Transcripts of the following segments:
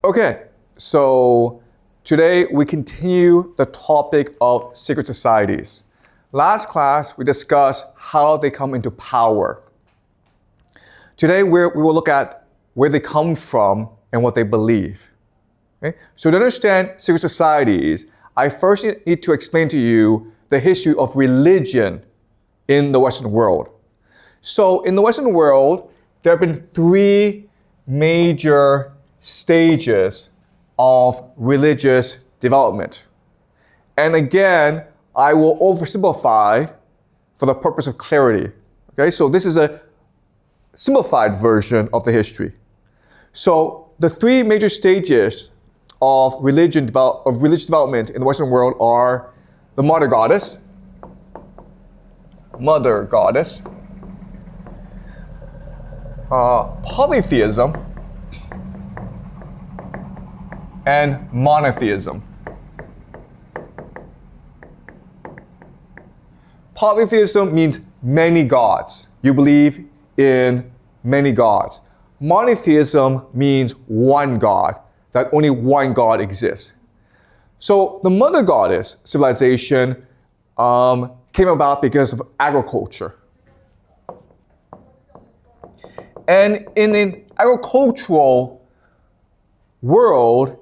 Okay, so today we continue the topic of secret societies. Last class, we discussed how they come into power. Today, we will look at where they come from and what they believe. Okay? So to understand secret societies, I first need to explain to you the history of religion in the Western world. So in the Western world, there have been three major stages of religious development. And again, I will oversimplify for the purpose of clarity. Okay, so this is a simplified version of the history. So the three major stages of religious development in the Western world are the mother goddess, polytheism, and monotheism. Polytheism means many gods. You believe in many gods. Monotheism means one God, that only one God exists. So the mother goddess civilization came about because of agriculture. And in an agricultural world,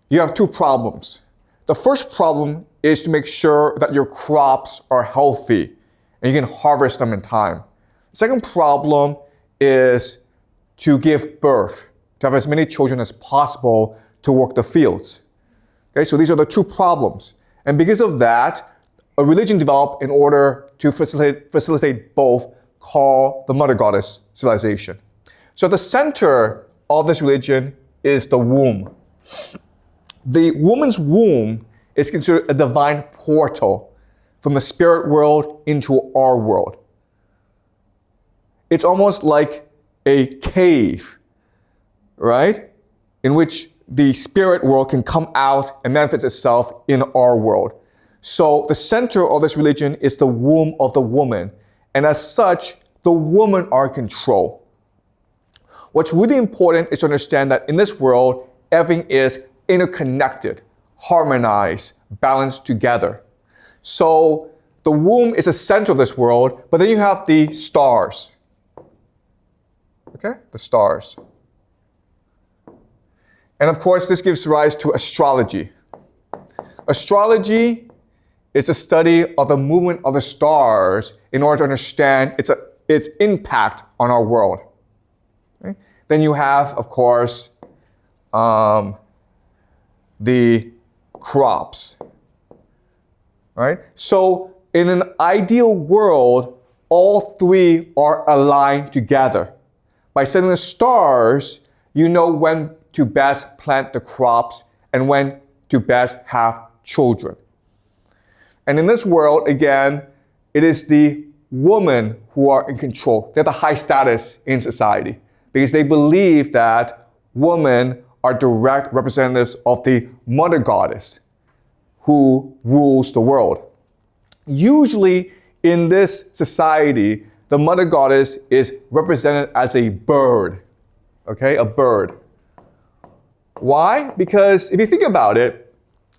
you have two problems. The first problem is to make sure that your crops are healthy and you can harvest them in time. The second problem is to give birth, to have as many children as possible to work the fields. Okay, so these are the two problems. And because of that, a religion developed in order to facilitate both, called the mother goddess civilization. So at the center of this religion is the womb. The woman's womb is considered a divine portal from the spirit world into our world. It's almost like a cave, right? In which the spirit world can come out and manifest itself in our world. So the center of this religion is the womb of the woman. And as such, the women are in control. What's really important is to understand that in this world, everything is interconnected, harmonized, balanced together. So the womb is the center of this world, but then you have the stars. Okay, the stars. And of course, this gives rise to astrology. Astrology is the study of the movement of the stars in order to understand its impact on our world. Okay? Then you have, of course, the crops, right? So in an ideal world, all three are aligned together. By studying the stars, you know when to best plant the crops and when to best have children. And in this world, again, it is the women who are in control. They have the high status in society because they believe that women are direct representatives of the mother goddess who rules the world. Usually in this society, the mother goddess is represented as a bird, okay, a bird. Why? Because if you think about it,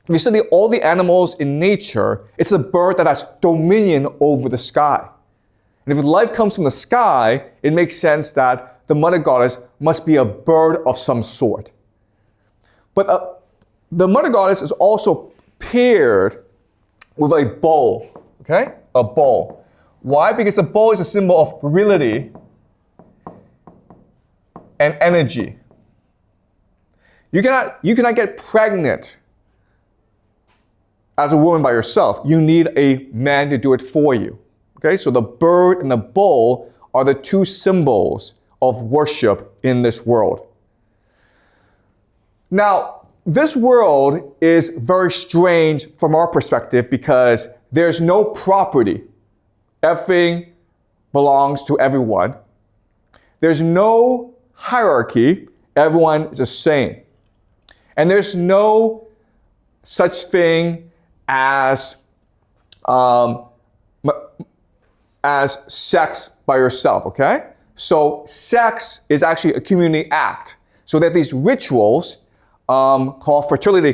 if you study all the animals in nature, it's a bird that has dominion over the sky. And if life comes from the sky, it makes sense that the mother goddess must be a bird of some sort. But the mother goddess is also paired with a bowl, okay? A bowl. Why? Because the bowl is a symbol of virility and energy. You cannot get pregnant as a woman by yourself. You need a man to do it for you. Okay? So the bird and the bowl are the two symbols of worship in this world. Now, this world is very strange from our perspective because there's no property. Everything belongs to everyone. There's no hierarchy. Everyone is the same. And there's no such thing as sex by yourself, okay? So sex is actually a community act. So that these rituals called fertility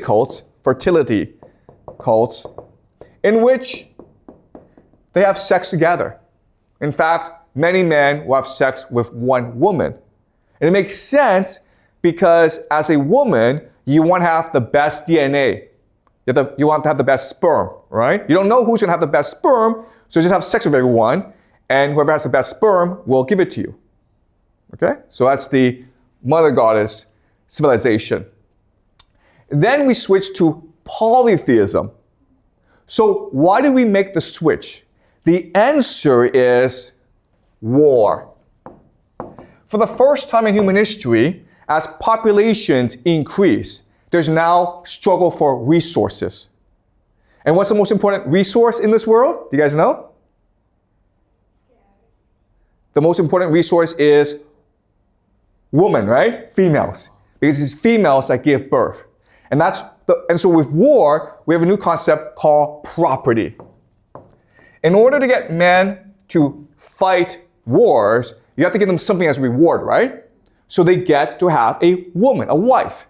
cults, in which they have sex together. In fact, many men will have sex with one woman. And it makes sense because as a woman, you want to have the best DNA. You want to have the best sperm, right? You don't know who's going to have the best sperm, so just have sex with everyone, and whoever has the best sperm will give it to you. Okay? So that's the mother goddess civilization. Then we switch to polytheism. So why did we make the switch? The answer is war. For the first time in human history, as populations increase, there's now struggle for resources. And what's the most important resource in this world? Do you guys know? The most important resource is women, right? Females. Because it's females that give birth. And so with war, we have a new concept called property. In order to get men to fight wars, you have to give them something as a reward, right? So they get to have a woman, a wife.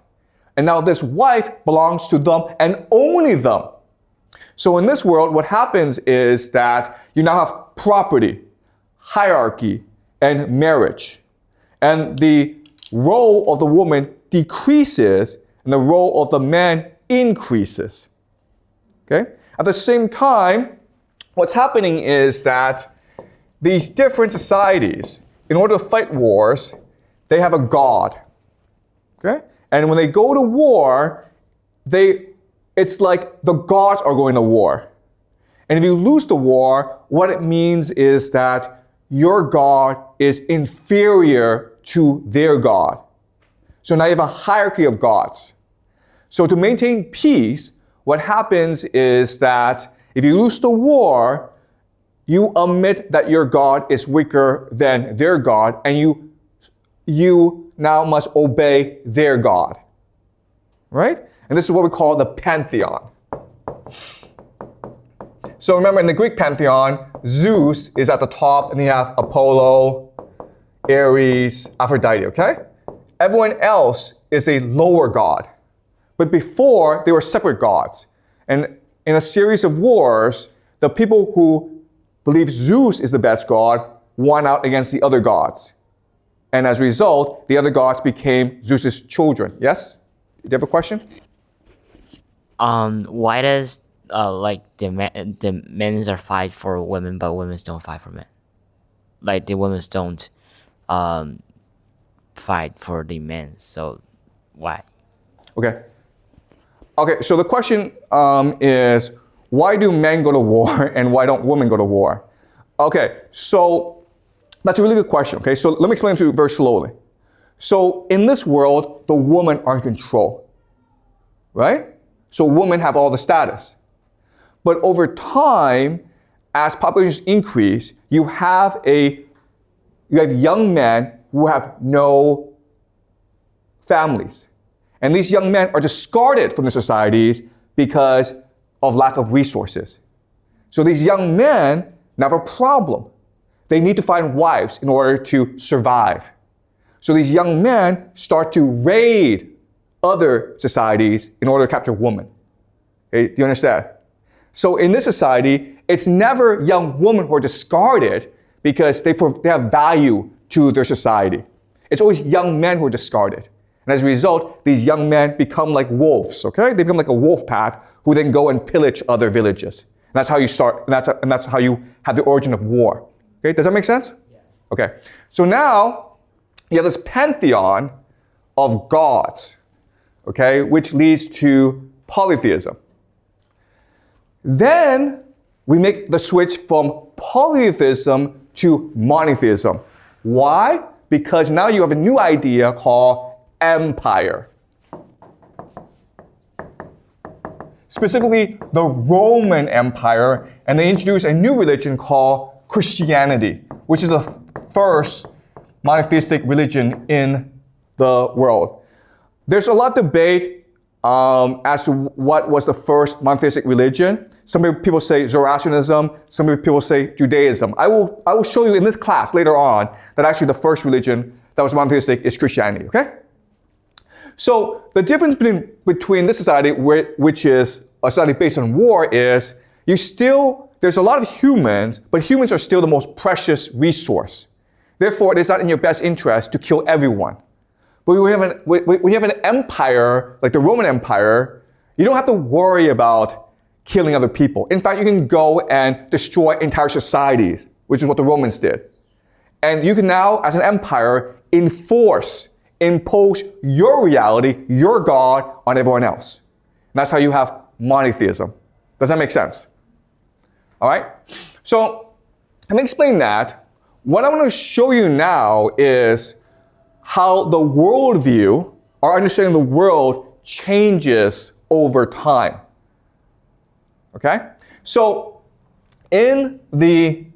And now this wife belongs to them and only them. So in this world, what happens is that you now have property, hierarchy, and marriage. And the role of the woman decreases and the role of the man increases. Okay? At the same time, what's happening is that these different societies, in order to fight wars, they have a god. Okay? And when they go to war, it's like the gods are going to war. And if you lose the war, what it means is that your god is inferior to their god. So now you have a hierarchy of gods. So to maintain peace, what happens is that if you lose the war, you admit that your god is weaker than their god, and you now must obey their god. Right? And this is what we call the pantheon. So remember, in the Greek pantheon, Zeus is at the top, and you have Apollo, Ares, Aphrodite, okay? Everyone else is a lower god. But before, they were separate gods. And in a series of wars, the people who believe Zeus is the best god won out against the other gods. And as a result, the other gods became Zeus's children. Yes? Do you have a question? Why does the men are fight for women, but women don't fight for men? Like the women don't fight for the men. So why? Okay, so the question is, why do men go to war and why don't women go to war? Okay, so that's a really good question, okay? So let me explain to you very slowly. So in this world, the women are in control, right? So women have all the status. But over time, as populations increase, you have young men who have no families. And these young men are discarded from the societies because of lack of resources. So these young men now have a problem. They need to find wives in order to survive. So these young men start to raid other societies in order to capture women. Okay, do you understand? So in this society, it's never young women who are discarded because they have value to their society. It's always young men who are discarded. And as a result, these young men become like wolves, okay? They become like a wolf pack who then go and pillage other villages. And that's how you start, and that's how you have the origin of war. Okay, does that make sense? Yeah. Okay, so now you have this pantheon of gods, okay, which leads to polytheism. Then we make the switch from polytheism to monotheism. Why? Because now you have a new idea called empire. Specifically, the Roman Empire, and they introduced a new religion called Christianity, which is the first monotheistic religion in the world. There's a lot of debate as to what was the first monotheistic religion. Some people say Zoroastrianism, some people say Judaism. I will show you in this class later on that actually the first religion that was monotheistic is Christianity, okay? So the difference between this society, which is a society based on war, is there's a lot of humans, but humans are still the most precious resource. Therefore, it is not in your best interest to kill everyone. But when you have an empire, like the Roman Empire, you don't have to worry about killing other people. In fact, you can go and destroy entire societies, which is what the Romans did. And you can now, as an empire, impose your reality, your God, on everyone else. And that's how you have monotheism. Does that make sense? All right? So, having explained that, what I want to show you now is how the worldview, our understanding of the world, changes over time. Okay? So, in the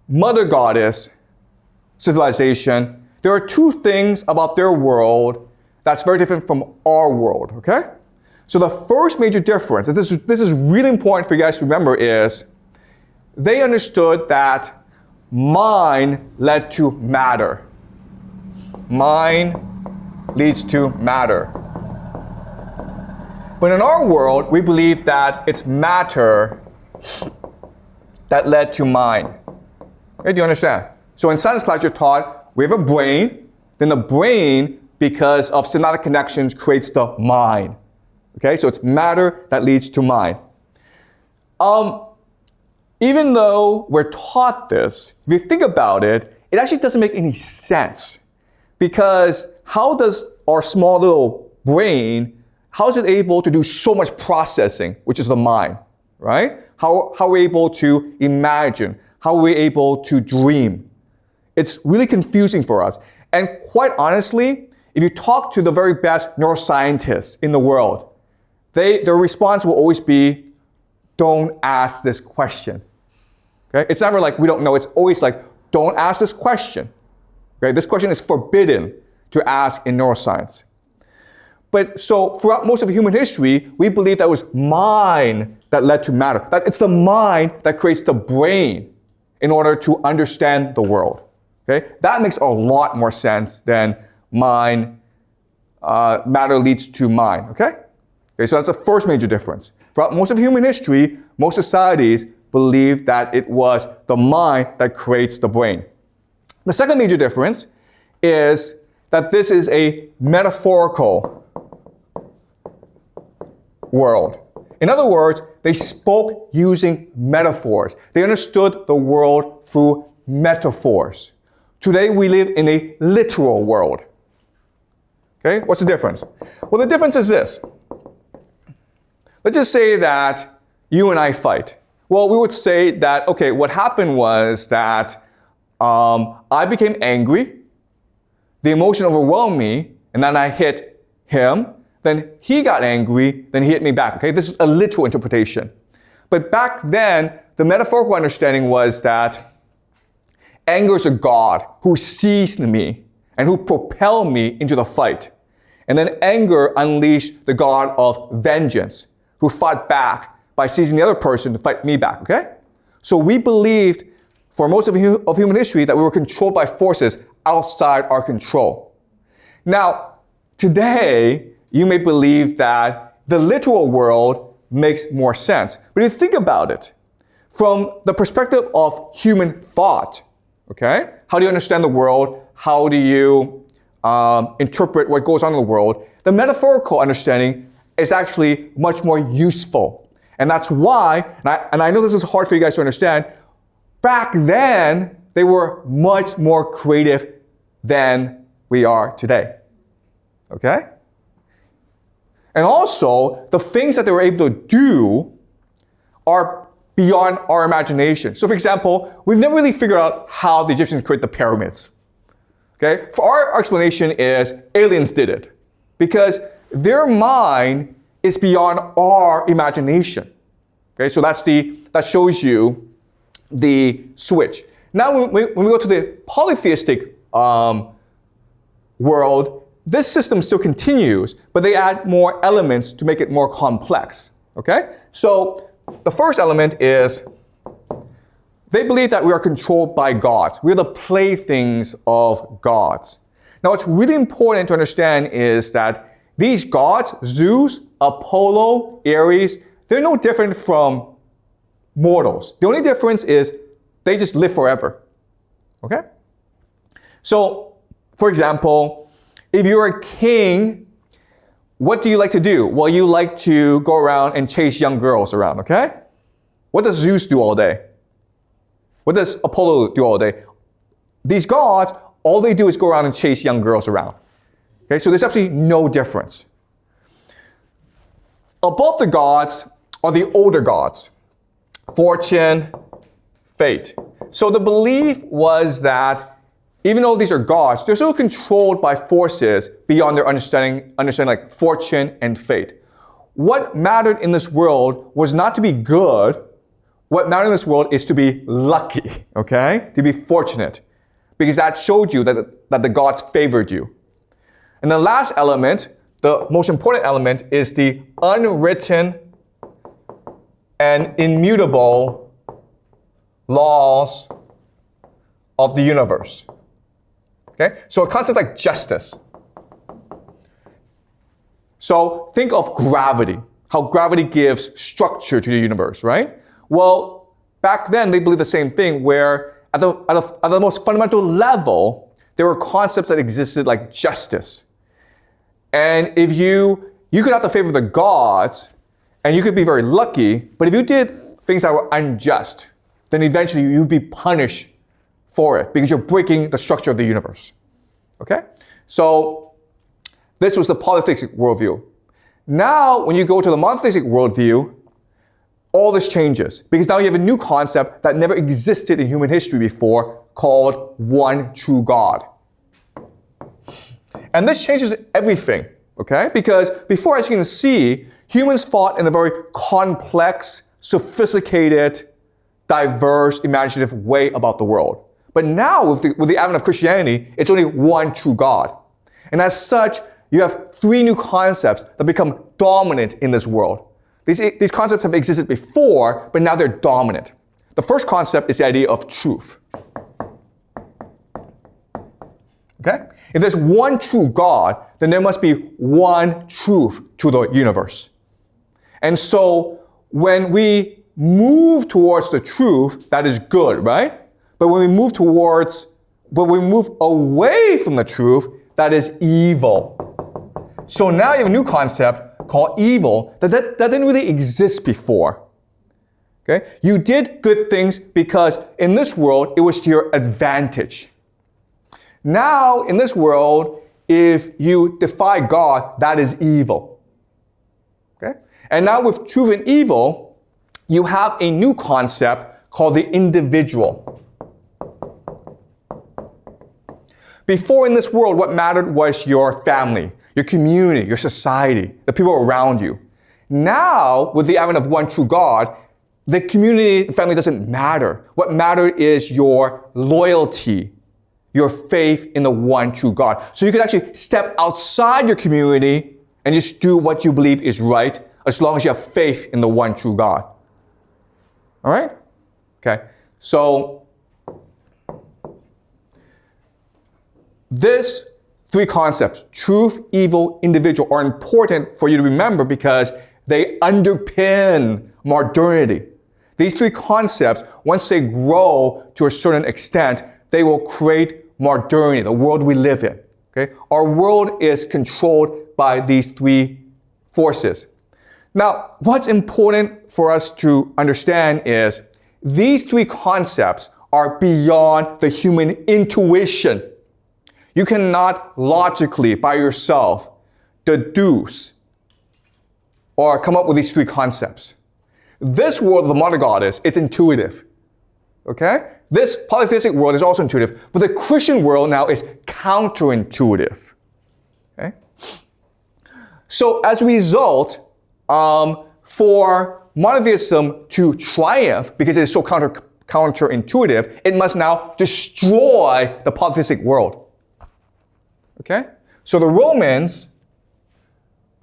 Mother Goddess civilization, there are two things about their world that's very different from our world, okay? So the first major difference, and this is really important for you guys to remember, is they understood that mind led to matter. Mind leads to matter. But in our world, we believe that it's matter that led to mind. Okay, do you understand? So in science class, you're taught we have a brain, then the brain, because of synaptic connections, creates the mind. Okay, so it's matter that leads to mind. Even though we're taught this, if you think about it, it actually doesn't make any sense. Because how does our small little brain, how is it able to do so much processing, which is the mind, right? How are we able to imagine? How are we able to dream? It's really confusing for us. And quite honestly, if you talk to the very best neuroscientists in the world, their response will always be, don't ask this question. Okay? It's never like we don't know. It's always like, don't ask this question. Okay? This question is forbidden to ask in neuroscience. But so throughout most of human history, we believe that it was mind that led to matter. That it's the mind that creates the brain in order to understand the world. Okay? That makes a lot more sense than matter leads to mind. Okay? Okay, so that's the first major difference. Throughout most of human history, most societies believe that it was the mind that creates the brain. The second major difference is that this is a metaphorical world. In other words, they spoke using metaphors. They understood the world through metaphors. Today we live in a literal world. Okay, what's the difference? Well, the difference is this. Let's just say that you and I fight. Well, we would say that, okay, what happened was that I became angry, the emotion overwhelmed me, and then I hit him, then he got angry, then he hit me back. Okay, this is a literal interpretation. But back then, the metaphorical understanding was that anger is a god who seized me and who propelled me into the fight. And then anger unleashed the god of vengeance, who fought back by seizing the other person to fight me back, okay? So we believed for most of human history that we were controlled by forces outside our control. Now, today, you may believe that the literal world makes more sense. But if you think about it, from the perspective of human thought, okay? How do you understand the world? How do you interpret what goes on in the world? The metaphorical understanding is actually much more useful. And that's why, and I know this is hard for you guys to understand, back then, they were much more creative than we are today. Okay? And also, the things that they were able to do are beyond our imagination. So for example, we've never really figured out how the Egyptians created the pyramids. Okay? For our explanation is aliens did it. Because their mind is beyond our imagination. Okay, so that shows you the switch. Now, when we go to the polytheistic world, this system still continues, but they add more elements to make it more complex. Okay, so the first element is they believe that we are controlled by gods. We're the playthings of gods. Now, what's really important to understand is that these gods, Zeus, Apollo, Ares, they're no different from mortals. The only difference is they just live forever. Okay? So, for example, if you're a king, what do you like to do? Well, you like to go around and chase young girls around, okay? What does Zeus do all day? What does Apollo do all day? These gods, all they do is go around and chase young girls around. Okay, so there's absolutely no difference. Above the gods are the older gods, fortune, fate. So the belief was that even though these are gods, they're still controlled by forces beyond their understanding like fortune and fate. What mattered in this world was not to be good. What mattered in this world is to be lucky, okay? To be fortunate. Because that showed you that the gods favored you. And the last element, the most important element, is the unwritten and immutable laws of the universe. Okay? So a concept like justice. So think of gravity, how gravity gives structure to the universe, right? Well, back then they believed the same thing, where at the most fundamental level, there were concepts that existed like justice. And if you could have the favor of the gods, and you could be very lucky, but if you did things that were unjust, then eventually you'd be punished for it because you're breaking the structure of the universe. Okay? So this was the polytheistic worldview. Now, when you go to the monotheistic worldview, all this changes because now you have a new concept that never existed in human history before called one true God. And this changes everything, okay? Because before, as you can see, humans thought in a very complex, sophisticated, diverse, imaginative way about the world. But now, with the advent of Christianity, it's only one true God. And as such, you have three new concepts that become dominant in this world. These concepts have existed before, but now they're dominant. The first concept is the idea of truth. Okay? If there's one true God, then there must be one truth to the universe. And so when we move towards the truth, that is good, right? But when we move away from the truth, that is evil. So now you have a new concept called evil that didn't really exist before. Okay? You did good things because in this world, it was to your advantage. Now, in this world, if you defy God, that is evil. Okay? And now with truth and evil, you have a new concept called the individual. Before in this world, what mattered was your family, your community, your society, the people around you. Now, with the advent of one true God, the community, the family doesn't matter. What matters is your loyalty, your faith in the one true God. So you can actually step outside your community and just do what you believe is right, as long as you have faith in the one true God. All right? Okay. So these three concepts, truth, evil, individual, are important for you to remember because they underpin modernity. These three concepts, once they grow to a certain extent, they will create modernity, the world we live in. Okay? Our world is controlled by these three forces. Now, what's important for us to understand is these three concepts are beyond the human intuition. You cannot logically, by yourself, deduce or come up with these three concepts. This world of the monogoddess, it's intuitive. Okay? This polytheistic world is also intuitive, but the Christian world now is counterintuitive. Okay? So as a result, for monotheism to triumph, because it is so counterintuitive, it must now destroy the polytheistic world. Okay? So the Romans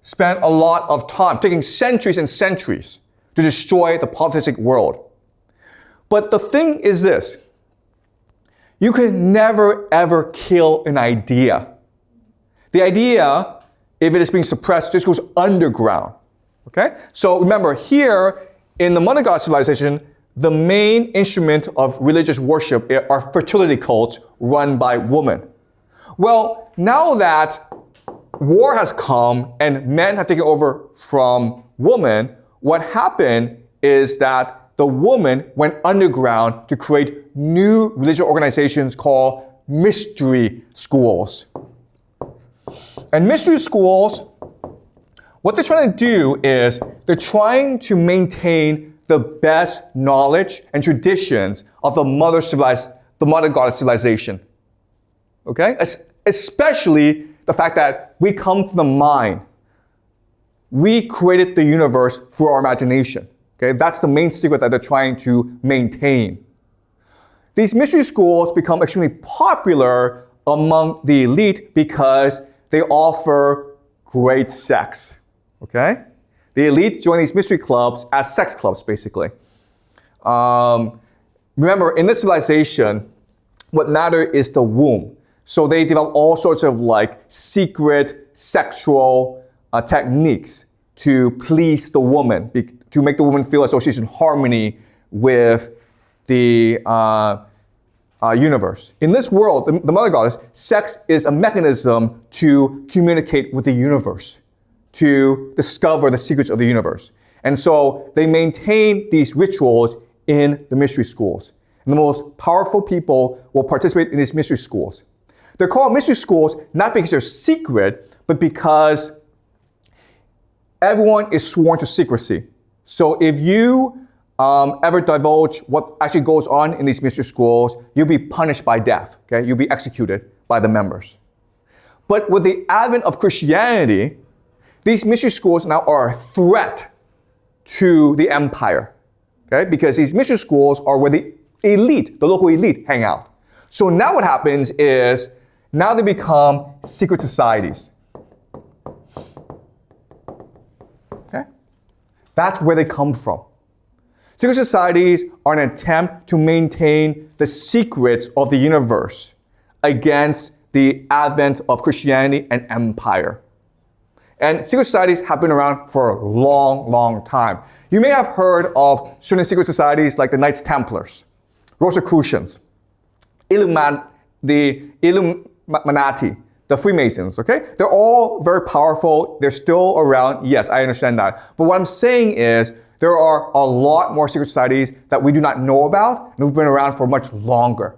spent a lot of time, taking centuries and centuries, to destroy the polytheistic world. But the thing is this: you can never ever kill an idea. The idea, if it is being suppressed, just goes underground. Okay? So remember, here in the Mother God civilization, the main instrument of religious worship are fertility cults run by women. Well, now that war has come and men have taken over from women, what happened is that the woman went underground to create new religious organizations called mystery schools. And mystery schools, what they're trying to do is they're trying to maintain the best knowledge and traditions of the mother goddess civilization. Okay? Especially the fact that we come from the mind. We created the universe through our imagination. Okay? That's the main secret that they're trying to maintain. These mystery schools become extremely popular among the elite because they offer great sex. Okay? The elite join these mystery clubs as sex clubs, basically. Remember, in this civilization, what mattered is the womb. So they develop all sorts of like secret sexual techniques to please the woman, to make the woman feel as though she's in harmony with the universe. In this world, the Mother Goddess, sex is a mechanism to communicate with the universe, to discover the secrets of the universe. And so they maintain these rituals in the mystery schools. And the most powerful people will participate in these mystery schools. They're called mystery schools not because they're secret, but because everyone is sworn to secrecy. So if you ever divulge what actually goes on in these mystery schools, you'll be punished by death. Okay? You'll be executed by the members. But with the advent of Christianity, these mystery schools now are a threat to the empire. Okay? Because these mystery schools are where the elite, the local elite, hang out. So now what happens is, now they become secret societies. Okay? That's where they come from. Secret societies are an attempt to maintain the secrets of the universe against the advent of Christianity and empire. And secret societies have been around for a long, long time. You may have heard of certain secret societies like the Knights Templars, Rosicrucians, the Illuminati, the Freemasons, okay? They're all very powerful. They're still around. Yes, I understand that. But what I'm saying is there are a lot more secret societies that we do not know about and who've been around for much longer,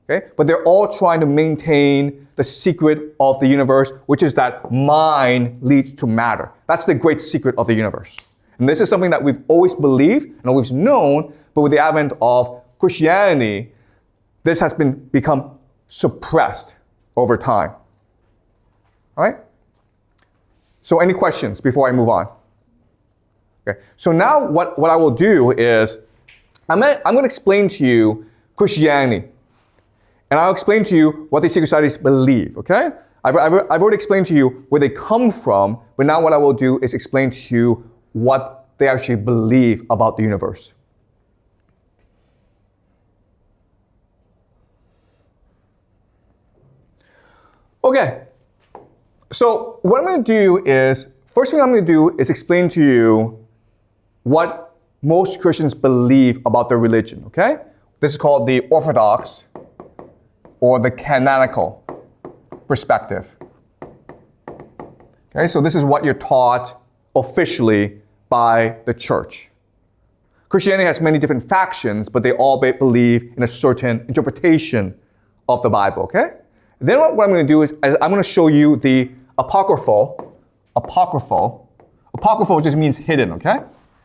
okay? But they're all trying to maintain the secret of the universe, which is that mind leads to matter. That's the great secret of the universe. And this is something that we've always believed and always known, but with the advent of Christianity, this has become suppressed over time. All right? So any questions before I move on? Okay. So now what I will do is I'm going to explain to you Christianity. And I'll explain to you what these secret societies believe, okay? I've already explained to you where they come from, but now what I will do is explain to you what they actually believe about the universe. Okay, so what I'm going to do is, first thing I'm going to do is explain to you what most Christians believe about their religion, okay? This is called the Orthodox or the canonical perspective. Okay, so this is what you're taught officially by the church. Christianity has many different factions, but they all believe in a certain interpretation of the Bible, okay? Then what I'm going to do is I'm going to show you the apocryphal. Apocryphal just means hidden, okay?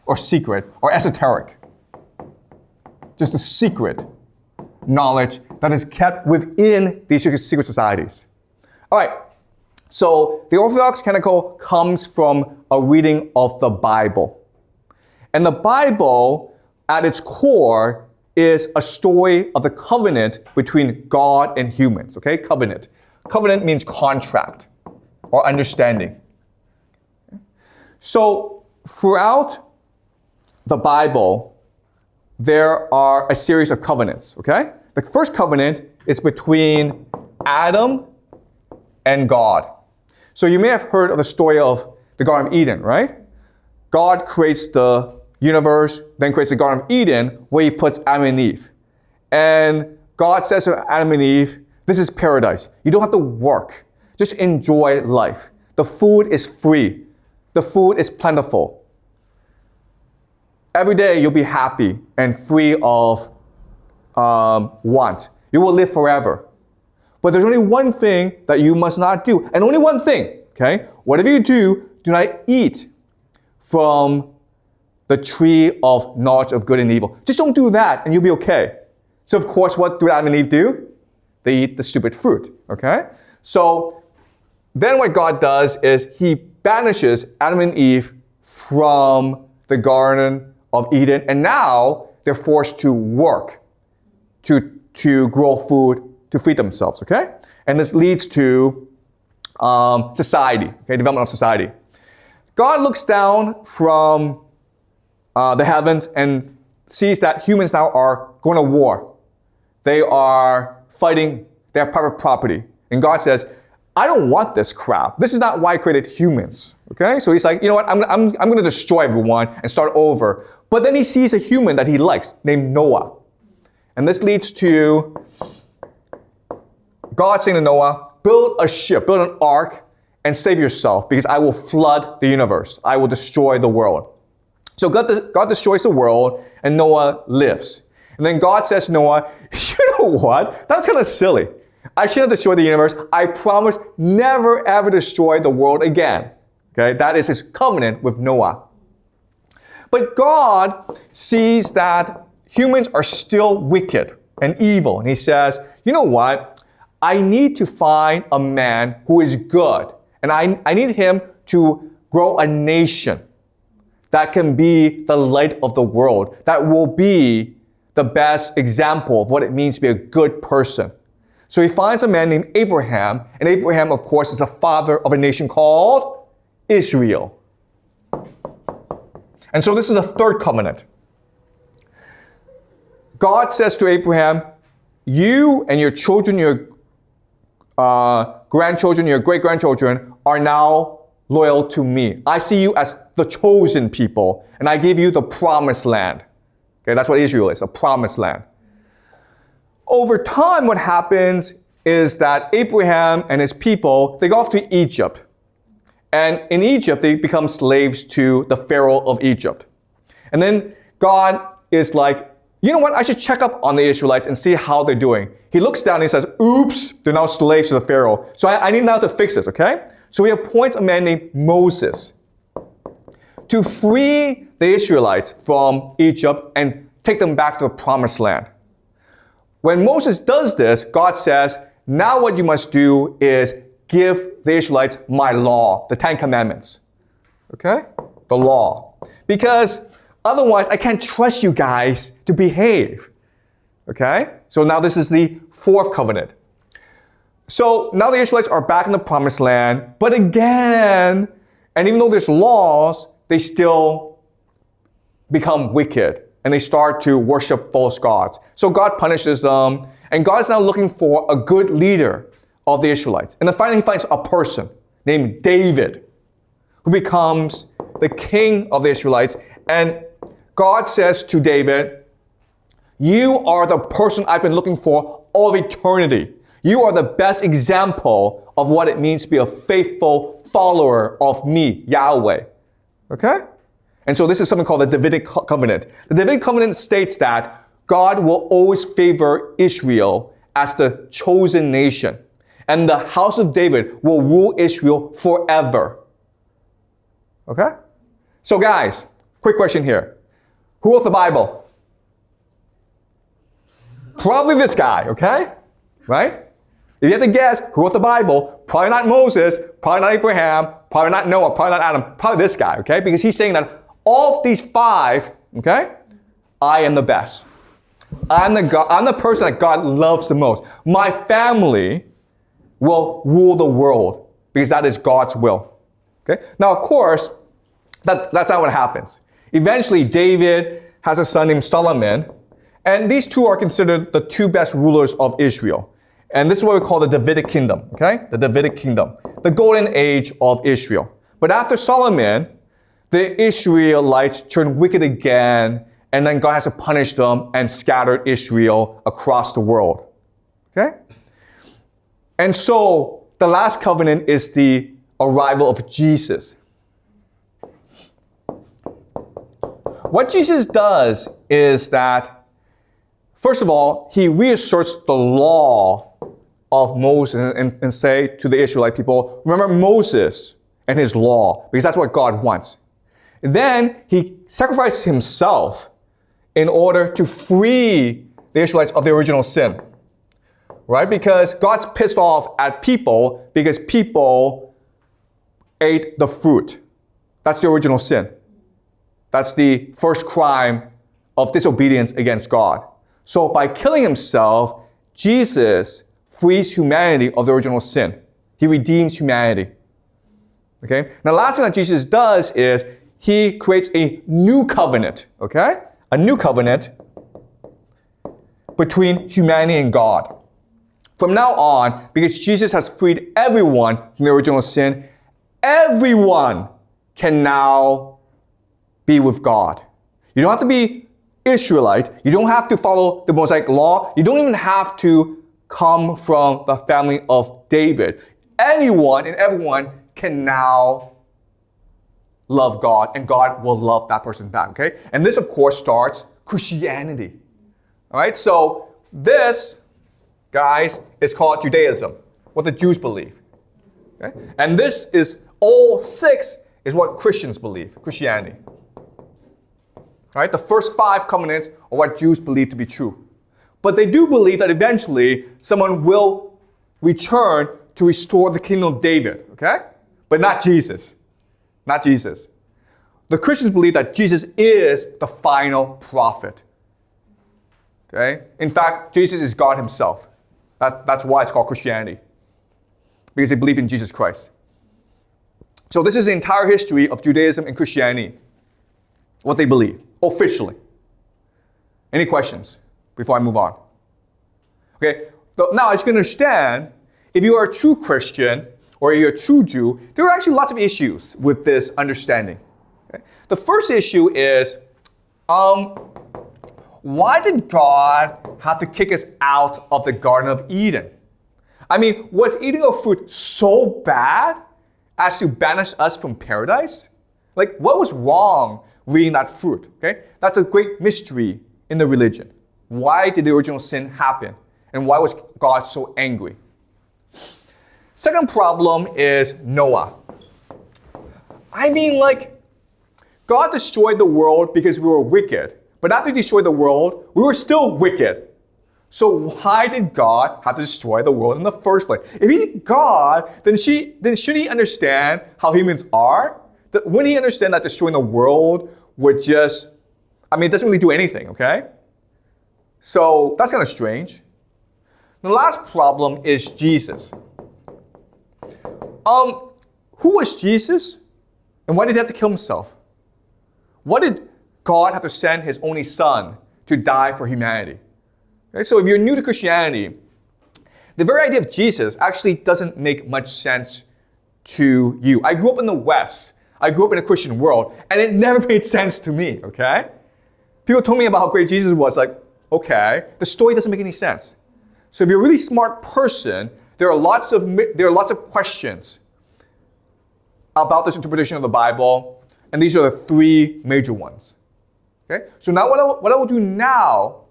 Or secret, or esoteric. Just a secret knowledge that is kept within these secret societies. All right, so the Orthodox canonical comes from a reading of the Bible. And the Bible, at its core, is a story of the covenant between God and humans, okay? Covenant. Covenant means contract or understanding. So throughout the Bible, there are a series of covenants, okay? The first covenant is between Adam and God. So you may have heard of the story of the Garden of Eden, right? God creates the universe, then creates the Garden of Eden where he puts Adam and Eve. And God says to Adam and Eve, this is paradise. You don't have to work. Just enjoy life. The food is free. The food is plentiful. Every day you'll be happy and free of want. You will live forever. But there's only one thing that you must not do. And only one thing, okay? Whatever you do not eat from the tree of knowledge of good and evil. Just don't do that and you'll be okay. So of course, what do Adam and Eve do? They eat the stupid fruit, okay? So then what God does is he banishes Adam and Eve from the Garden of Eden, and now they're forced to work to grow food to feed themselves, okay? And this leads to society, okay, development of society. God looks down from the heavens and sees that humans now are going to war. They are fighting, they have private property. And God says, I don't want this crap. This is not why I created humans, okay? So he's like, you know what, I'm going to destroy everyone and start over. But then he sees a human that he likes named Noah. And this leads to God saying to Noah, build a ship, build an ark, and save yourself because I will flood the universe. I will destroy the world. So God destroys the world and Noah lives. And then God says to Noah, you know what? That's kind of silly. I shouldn't destroy the universe. I promise never ever destroy the world again. Okay, that is his covenant with Noah. But God sees that humans are still wicked and evil. And he says, you know what? I need to find a man who is good. And I need him to grow a nation that can be the light of the world, that will be the best example of what it means to be a good person. So he finds a man named Abraham, and Abraham, of course, is the father of a nation called Israel. And so this is a third covenant. God says to Abraham, you and your children, your grandchildren, your great-grandchildren are now loyal to me. I see you as the chosen people, and I give you the promised land. Okay, that's what Israel is, a promised land. Over time, what happens is that Abraham and his people, they go off to Egypt. And in Egypt, they become slaves to the Pharaoh of Egypt. And then God is like, you know what? I should check up on the Israelites and see how they're doing. He looks down and he says, oops, they're now slaves to the Pharaoh. So I need now to fix this, okay? So he appoints a man named Moses to free the Israelites from Egypt and take them back to the promised land. When Moses does this, God says, now what you must do is give the Israelites my law, the 10 Commandments. Okay? The law. Because otherwise, I can't trust you guys to behave. Okay? So now this is the fourth covenant. So now the Israelites are back in the promised land, but again, and even though there's laws, they still become wicked and they start to worship false gods. So God punishes them, and God is now looking for a good leader of the Israelites. And then finally he finds a person named David who becomes the king of the Israelites. And God says to David, you are the person I've been looking for all of eternity. You are the best example of what it means to be a faithful follower of me, Yahweh. Okay? And so this is something called the Davidic covenant. The Davidic covenant states that God will always favor Israel as the chosen nation. And the house of David will rule Israel forever. Okay? So guys, quick question here. Who wrote the Bible? Probably this guy, okay? Right? If you have to guess who wrote the Bible, probably not Moses, probably not Abraham, probably not Noah, probably not Adam, probably this guy, okay? Because he's saying that all of these five, okay, I am the best. I'm the person that God loves the most. My family will rule the world because that is God's will. Okay? Now, of course, that's not what happens. Eventually, David has a son named Solomon, and these two are considered the two best rulers of Israel. And this is what we call the Davidic kingdom, okay? The Davidic kingdom, the golden age of Israel. But after Solomon, the Israelites turned wicked again, and then God has to punish them and scattered Israel across the world, okay? And so the last covenant is the arrival of Jesus. What Jesus does is that, first of all, he reasserts the law of Moses and say to the Israelite people, remember Moses and his law, because that's what God wants. Then he sacrificed himself in order to free the Israelites of the original sin. Right? Because God's pissed off at people because people ate the fruit. That's the original sin. That's the first crime of disobedience against God. So by killing himself, Jesus frees humanity of the original sin. He redeems humanity. Okay? Now, the last thing that Jesus does is he creates a new covenant. Okay? A new covenant between humanity and God. From now on, because Jesus has freed everyone from the original sin, everyone can now be with God. You don't have to be Israelite. You don't have to follow the Mosaic law. You don't even have to come from the family of David. Anyone and everyone can now love God, and God will love that person back, okay? And this, of course, starts Christianity. All right, so this, guys, is called Judaism, what the Jews believe. Okay? And this is, all 6 is what Christians believe, Christianity. Right? The first 5 covenants are what Jews believe to be true. But they do believe that eventually someone will return to restore the kingdom of David, okay? But not Jesus. Not Jesus. The Christians believe that Jesus is the final prophet. Okay? In fact, Jesus is God himself. That's why it's called Christianity. Because they believe in Jesus Christ. So this is the entire history of Judaism and Christianity. What they believe, officially. Any questions before I move on? Okay, so now as you can understand, if you are a true Christian or you're a true Jew, there are actually lots of issues with this understanding. Okay? The first issue is, why did God have to kick us out of the Garden of Eden? I mean, was eating of fruit so bad as to banish us from paradise? Like, what was wrong with eating that fruit? Okay, that's a great mystery in the religion. Why did the original sin happen? And why was God so angry? Second problem is Noah. I mean, like, God destroyed the world because we were wicked. But after he destroyed the world, we were still wicked. So why did God have to destroy the world in the first place? If he's God, then should he understand how humans are? Wouldn't he understand that destroying the world would just, it doesn't really do anything, okay? So that's kind of strange. The last problem is Jesus. Who was Jesus? And why did he have to kill himself? Why did God have to send his only son to die for humanity? Okay, so if you're new to Christianity, the very idea of Jesus actually doesn't make much sense to you. I grew up in the West. I grew up in a Christian world, and it never made sense to me, okay? People told me about how great Jesus was, like, okay, the story doesn't make any sense. So if you're a really smart person, there are lots of questions about this interpretation of the Bible, and these are the 3 major ones. Okay? So now what I will do now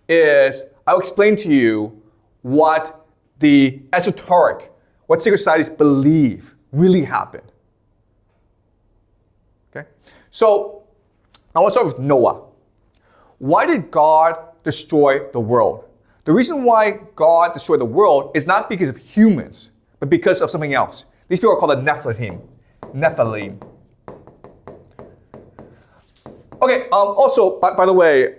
is I'll explain to you what the esoteric, what secret societies believe really happened. Okay? So I want to start with Noah. Why did God destroy the world? The reason why God destroyed the world is not because of humans, but because of something else. These people are called the Nephilim. Okay, also, by the way,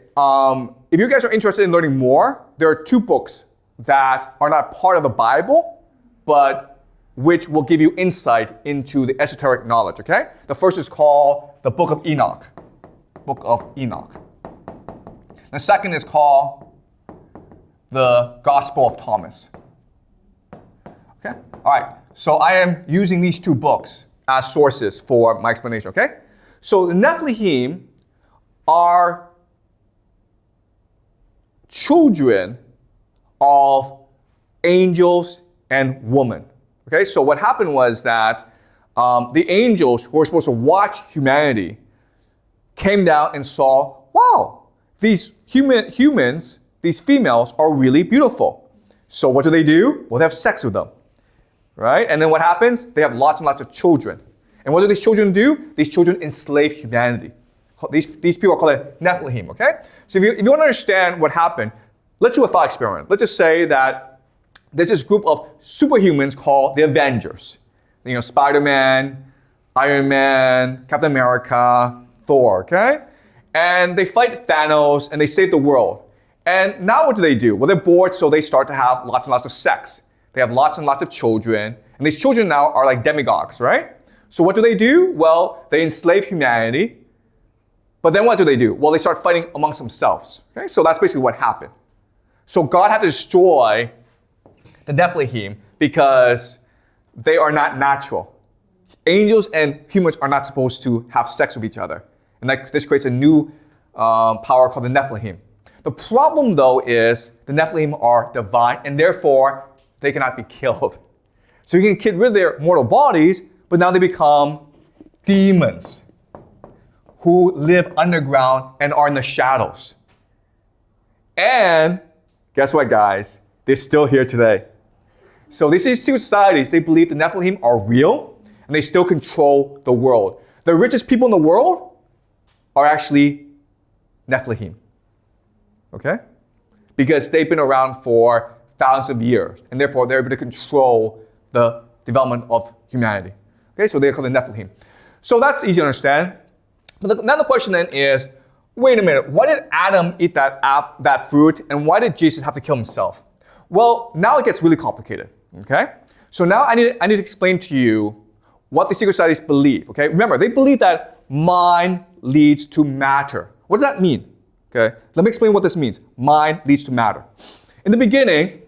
if you guys are interested in learning more, there are 2 books that are not part of the Bible, but which will give you insight into the esoteric knowledge, okay? The first is called the Book of Enoch. Book of Enoch. The second is called the Gospel of Thomas. Okay? All right. So I am using these two books as sources for my explanation, okay? So the Nephilim are children of angels and women. Okay, so what happened was that the angels who were supposed to watch humanity came down and saw, wow, these humans, these females are really beautiful. So what do? Well, they have sex with them, right? And then what happens? They have lots and lots of children. And what do these children do? These children enslave humanity. These people are called Nephilim, okay? So if you want to understand what happened, let's do a thought experiment. Let's just say that there's this group of superhumans called the Avengers. You know, Spider-Man, Iron Man, Captain America, Thor, okay? And they fight Thanos and they save the world. And now what do? Well, they're bored, so they start to have lots and lots of sex. They have lots and lots of children. And these children now are like demigods, right? So what do? Well, they enslave humanity. But then what do? Well, they start fighting amongst themselves. Okay? So that's basically what happened. So God had to destroy the Nephilim because they are not natural. Angels and humans are not supposed to have sex with each other. And this creates a new power called the Nephilim. The problem, though, is the Nephilim are divine, and therefore they cannot be killed. So you can get rid of their mortal bodies, but now they become demons who live underground and are in the shadows. And guess what, guys? They're still here today. So these secret societies, they believe the Nephilim are real, and they still control the world. The richest people in the world are actually Nephilim. Okay? Because they've been around for thousands of years, and therefore they're able to control the development of humanity. Okay, so they're called the Nephilim. So that's easy to understand. But now the question then is, wait a minute, why did Adam eat that fruit, and why did Jesus have to kill himself? Well, now it gets really complicated, okay? So now I need to explain to you what the secret societies believe, okay? Remember, they believe that mind leads to matter. What does that mean? Okay, let me explain what this means. Mind leads to matter. In the beginning,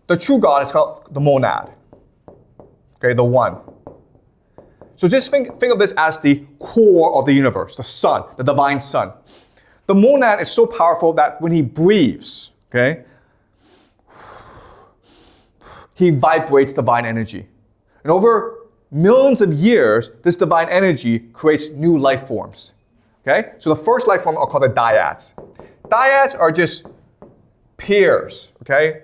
the true God is called the monad, okay, the one. So just think of this as the core of the universe, the sun, the divine sun. The monad is so powerful that when he breathes, okay, he vibrates divine energy. And over millions of years, this divine energy creates new life forms. Okay? So the first life form are called the dyads. Dyads are just pairs, okay?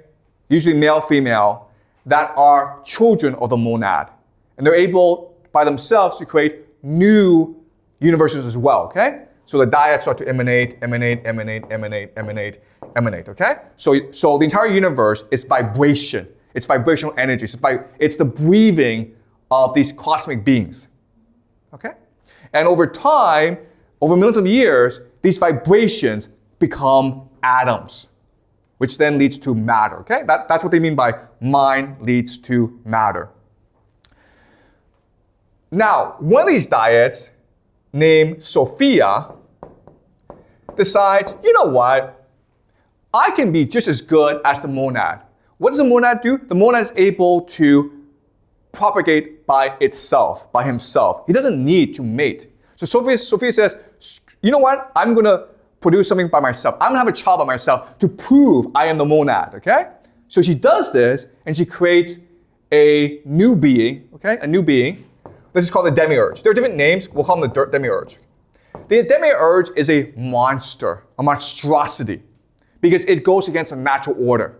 Usually male, female, that are children of the monad. And they're able by themselves to create new universes as well, okay? So the dyads start to emanate, okay? So the entire universe is vibration. It's vibrational energy. It's the breathing of these cosmic beings, okay? And over time, over millions of years, these vibrations become atoms, which then leads to matter, okay? That's what they mean by mind leads to matter. Now, one of these dyads, named Sophia, decides, you know what? I can be just as good as the monad. What does the monad do? The monad is able to propagate by itself, by himself. He doesn't need to mate. So Sophia says, you know what? I'm going to produce something by myself. I'm going to have a child by myself to prove I am the monad, okay? So she does this, and she creates a new being, okay? A new being. This is called the demiurge. There are different names. We'll call them the demiurge. The demiurge is a monster, a monstrosity, because it goes against the natural order.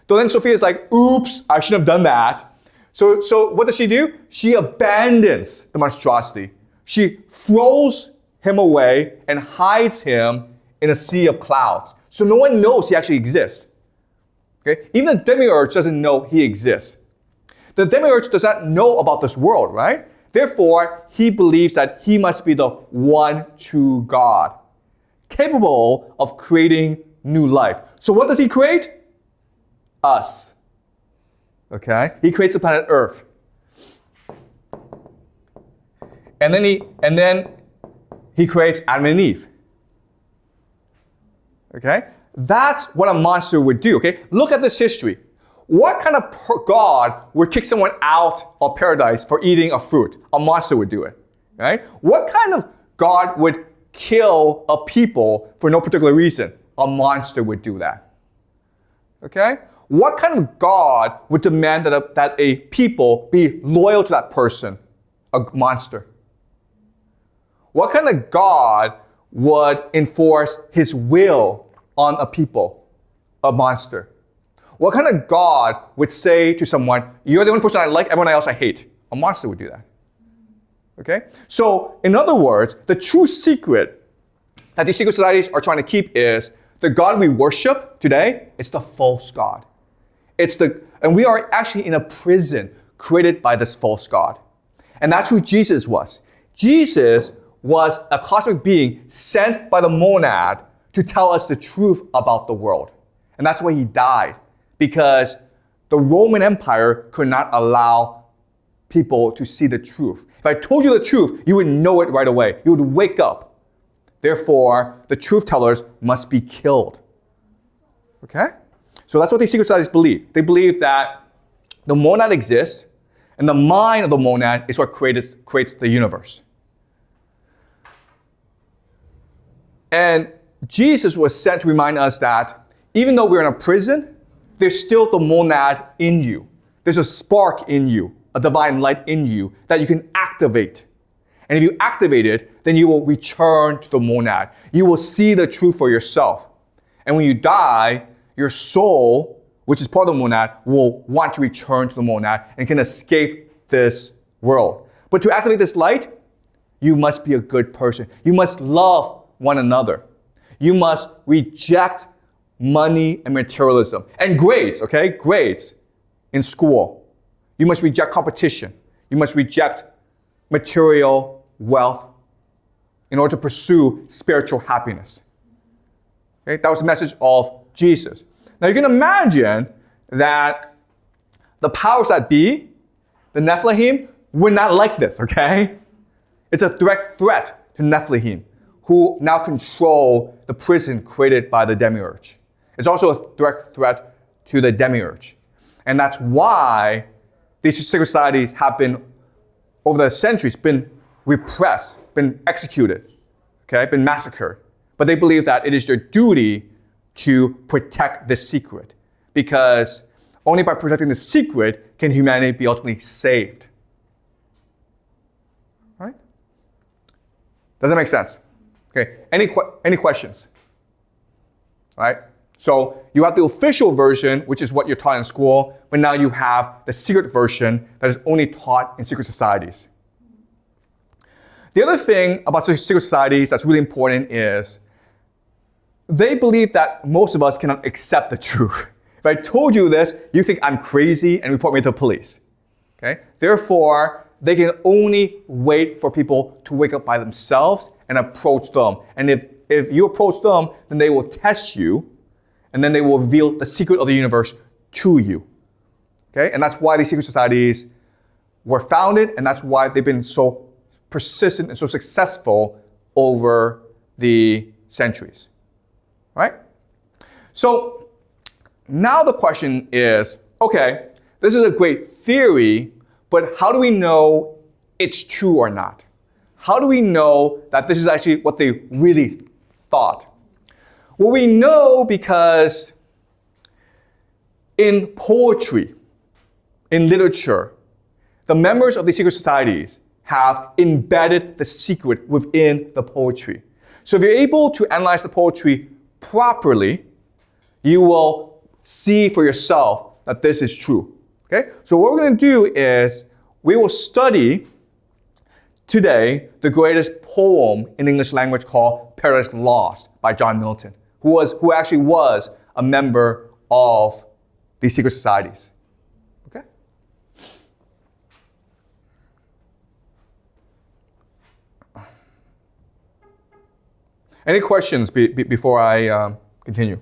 So then Sophia is like, oops, I shouldn't have done that. So what does she do? She abandons the monstrosity. She throws him away and hides him in a sea of clouds. So no one knows he actually exists. Okay? Even the demiurge doesn't know he exists. The demiurge does not know about this world, right? Therefore, he believes that he must be the one true God, capable of creating new life. So what does he create? Us. Okay? He creates the planet Earth. And then he creates Adam and Eve. Okay? That's what a monster would do, okay? Look at this history. What kind of God would kick someone out of paradise for eating a fruit? A monster would do it, right? What kind of God would kill a people for no particular reason? A monster would do that. Okay? What kind of God would demand that a people be loyal to that person? A monster. What kind of God would enforce his will on a people? A monster. What kind of God would say to someone, you're the only person I like, everyone else I hate? A monster would do that. Okay? So, in other words, the true secret that these secret societies are trying to keep is the God we worship today is the false God. And we are actually in a prison created by this false God. And that's who Jesus was. Jesus was a cosmic being sent by the monad to tell us the truth about the world. And that's why he died, because the Roman Empire could not allow people to see the truth. If I told you the truth, you would know it right away. You would wake up. Therefore, the truth tellers must be killed. Okay? So that's what these secret societies believe. They believe that the monad exists, and the mind of the monad is what creates the universe. And Jesus was sent to remind us that even though we're in a prison, there's still the monad in you. There's a spark in you, a divine light in you that you can activate. And if you activate it, then you will return to the monad. You will see the truth for yourself. And when you die, your soul, which is part of the monad, will want to return to the monad and can escape this world. But to activate this light, you must be a good person. You must love one another. You must reject money and materialism. And grades, okay? Grades in school. You must reject competition. You must reject material wealth in order to pursue spiritual happiness. Okay? That was the message of Jesus. Now you can imagine that the powers that be, the Nephilim, were not like this, okay? It's a direct threat to Nephilim, who now control the prison created by the demiurge. It's also a direct threat to the demiurge. And that's why these secret societies have been, over the centuries, been repressed, been executed, okay, been massacred. But they believe that it is their duty to protect this secret, because only by protecting the secret can humanity be ultimately saved. Right? Does that make sense? Okay. Any questions? Right? So you have the official version, which is what you're taught in school, but now you have the secret version that is only taught in secret societies. The other thing about secret societies that's really important is they believe that most of us cannot accept the truth. If I told you this, you think I'm crazy and report me to the police. Okay? Therefore, they can only wait for people to wake up by themselves and approach them. And if you approach them, then they will test you, and then they will reveal the secret of the universe to you. Okay? And that's why these secret societies were founded, and that's why they've been so persistent and so successful over the centuries. Right? So now the question is, okay, this is a great theory, but how do we know it's true or not? How do we know that this is actually what they really thought? Well, we know because in poetry, in literature, the members of the secret societies have embedded the secret within the poetry. So if you're able to analyze the poetry properly, you will see for yourself that this is true. Okay? So what we're going to do is we will study today the greatest poem in the English language called Paradise Lost by John Milton, who actually was a member of these secret societies. Okay? Any questions before I continue?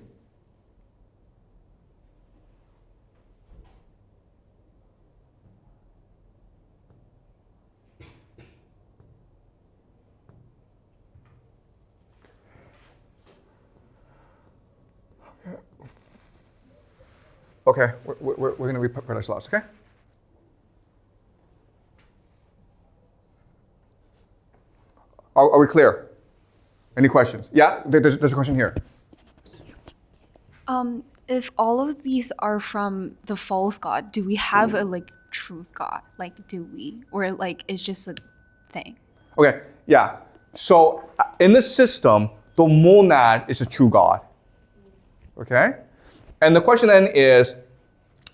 Okay, we're going to read Paradise Lost, okay? Are we clear? Any questions? Yeah, there's a question here. If all of these are from the false god, do we have a like truth god? Like, do we, or like it's just a thing? Okay, yeah. So in this system, the monad is a true God. Okay? And the question then is,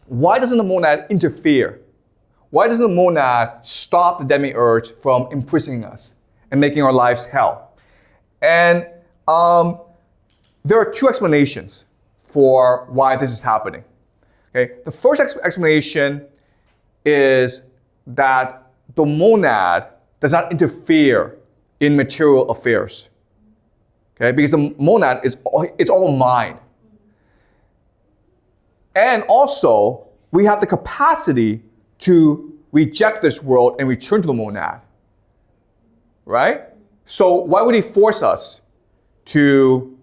why doesn't the monad interfere? Why doesn't the monad stop the demiurge from imprisoning us and making our lives hell? And there are two explanations for why this is happening. Okay? The first explanation is that the monad does not interfere in material affairs. Okay? Because the monad it's all mind. And also, we have the capacity to reject this world and return to the monad. Right? So why would he force us to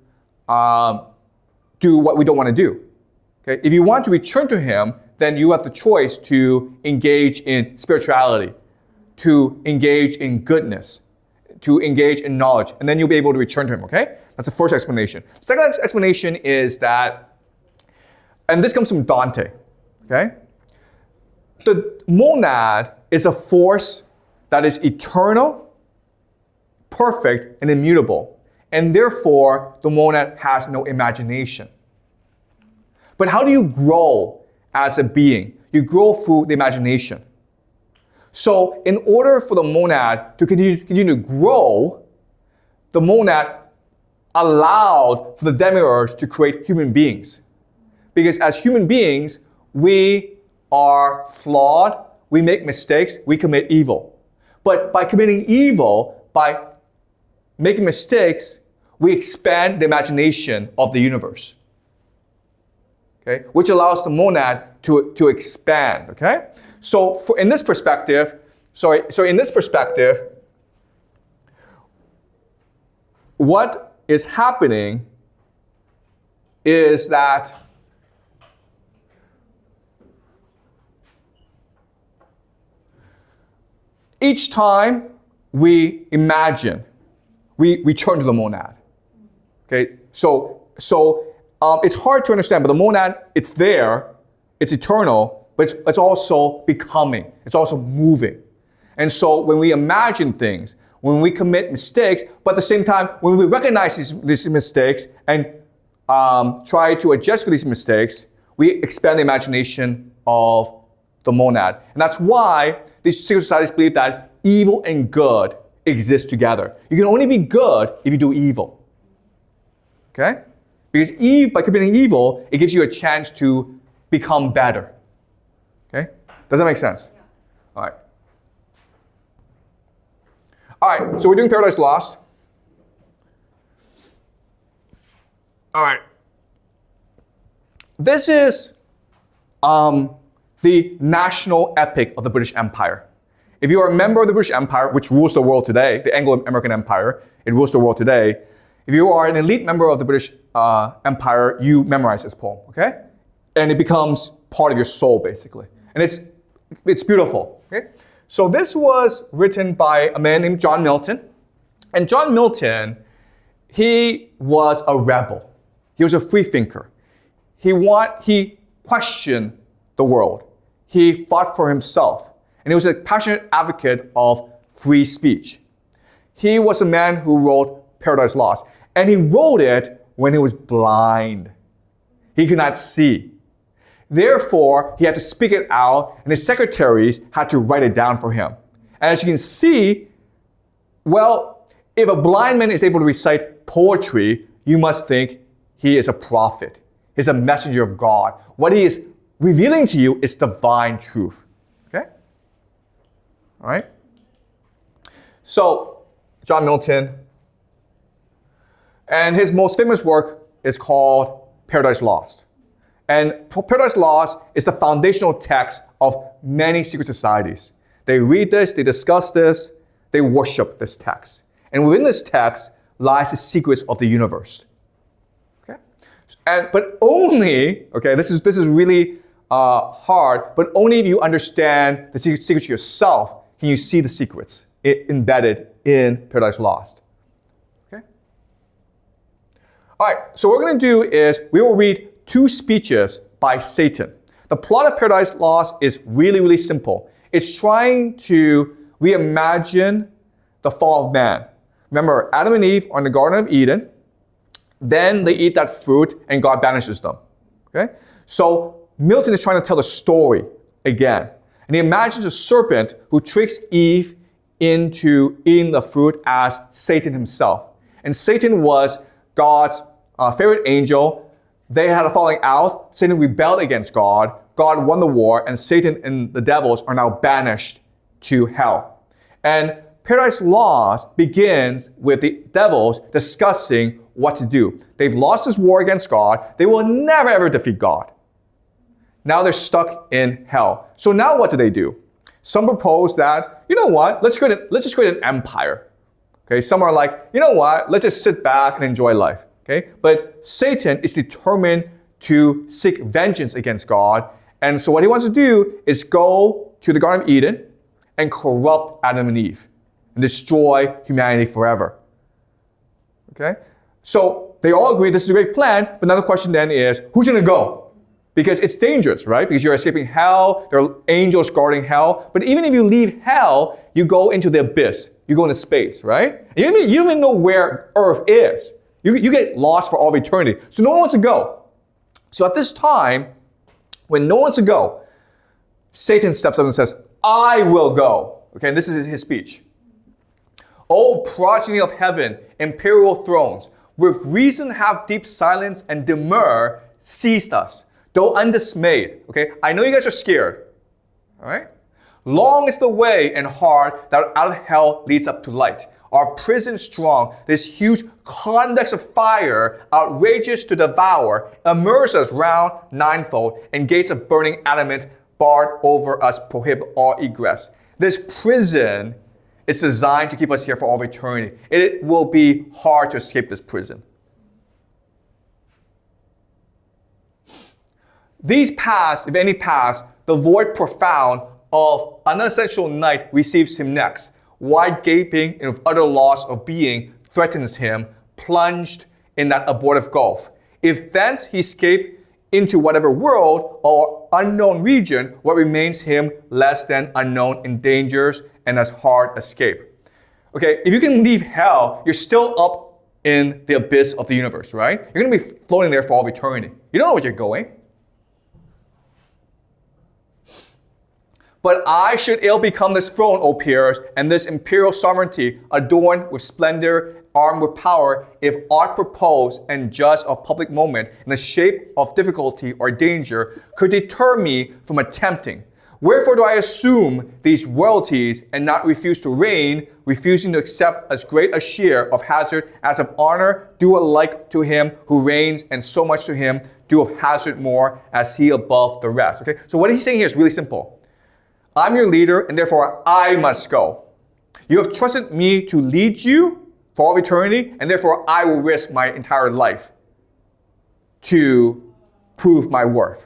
do what we don't want to do? Okay? If you want to return to him, then you have the choice to engage in spirituality, to engage in goodness, to engage in knowledge, and then you'll be able to return to him, okay? That's the first explanation. Second explanation is that, and this comes from Dante, okay? The monad is a force that is eternal, perfect, and immutable, and therefore the monad has no imagination. But how do you grow as a being? You grow through the imagination. So in order for the monad to continue to grow, the monad allowed for the demiurge to create human beings. Because as human beings, we are flawed, we make mistakes, we commit evil. But by committing evil, by making mistakes, we expand the imagination of the universe. Okay? Which allows the monad to expand, okay? So in this perspective, what is happening is that each time we imagine, we return to the monad. Okay, so it's hard to understand, but the monad, it's there, it's eternal, but it's also becoming, it's also moving. And so when we imagine things, when we commit mistakes, but at the same time, when we recognize these mistakes and try to adjust for these mistakes, we expand the imagination of the monad. And that's why these secret societies believe that evil and good exist together. You can only be good if you do evil. Okay? Because by committing evil, it gives you a chance to become better. Okay? Does that make sense? Yeah. All right. All right, so we're doing Paradise Lost. All right. This is the national epic of the British Empire. If you are a member of the British Empire, which rules the world today, the Anglo-American Empire, it rules the world today. If you are an elite member of the British Empire, you memorize this poem, okay? And it becomes part of your soul, basically. And it's beautiful, okay? So this was written by a man named John Milton. And John Milton, he was a rebel. He was a free thinker. He questioned the world. He fought for himself. And he was a passionate advocate of free speech. He was a man who wrote Paradise Lost. And he wrote it when he was blind. He could not see. Therefore, he had to speak it out, and his secretaries had to write it down for him. And as you can see, well, if a blind man is able to recite poetry, you must think he is a prophet. He's a messenger of God. What he is revealing to you is divine truth. Okay? All right? So, John Milton, and his most famous work is called Paradise Lost. And Paradise Lost is the foundational text of many secret societies. They read this, they discuss this, they worship this text. And within this text lies the secrets of the universe. Okay? But only, okay, this is really hard, but only if you understand the secrets yourself can you see the secrets embedded in Paradise Lost. Okay? All right, so what we're going to do is we will read 2 speeches by Satan. The plot of Paradise Lost is really, really simple. It's trying to reimagine the fall of man. Remember, Adam and Eve are in the Garden of Eden. Then they eat that fruit and God banishes them. Okay? So Milton is trying to tell the story again. And he imagines a serpent who tricks Eve into eating the fruit as Satan himself. And Satan was God's favorite angel. They had a falling out. Satan rebelled against God. God won the war, and Satan and the devils are now banished to hell. And Paradise Lost begins with the devils discussing what to do. They've lost this war against God. They will never ever defeat God. Now they're stuck in hell. So now what do? Some propose that, you know what, let's just create an empire. Okay, some are like, you know what, let's just sit back and enjoy life. Okay, but Satan is determined to seek vengeance against God. And so what he wants to do is go to the Garden of Eden and corrupt Adam and Eve and destroy humanity forever. Okay, so they all agree this is a great plan, but another question then is, who's going to go? Because it's dangerous, right? Because you're escaping hell, there are angels guarding hell. But even if you leave hell, you go into the abyss. You go into space, right? And you don't even know where Earth is. You get lost for all of eternity. So no one wants to go. So at this time, when no one wants to go, Satan steps up and says, I will go. Okay, and this is his speech. O progeny of heaven, imperial thrones, with reason have deep silence and demur seized us, though undismayed. Okay, I know you guys are scared. All right? Long is the way and hard that out of hell leads up to light. Our prison strong, this huge convex of fire, outrageous to devour, immerse us round ninefold, and gates of burning adamant barred over us prohibit all egress. This prison is designed to keep us here for all of eternity. It will be hard to escape this prison. These pass, if any pass, the void profound of unessential night receives him next. Wide gaping and with utter loss of being threatens him, plunged in that abortive gulf. If thence he escape into whatever world or unknown region, what remains him less than unknown endangers and as hard escape. Okay, if you can leave hell, you're still up in the abyss of the universe, right? You're going to be floating there for all of eternity. You don't know where you're going. But I should ill become this throne, O peers, and this imperial sovereignty, adorned with splendor, armed with power, if aught proposed and just of public moment, in the shape of difficulty or danger, could deter me from attempting. Wherefore do I assume these royalties and not refuse to reign, refusing to accept as great a share of hazard as of honor, do alike to him who reigns, and so much to him do of hazard more as he above the rest. Okay, so what he's saying here is really simple. I'm your leader, and therefore I must go. You have trusted me to lead you for all eternity, and therefore I will risk my entire life to prove my worth.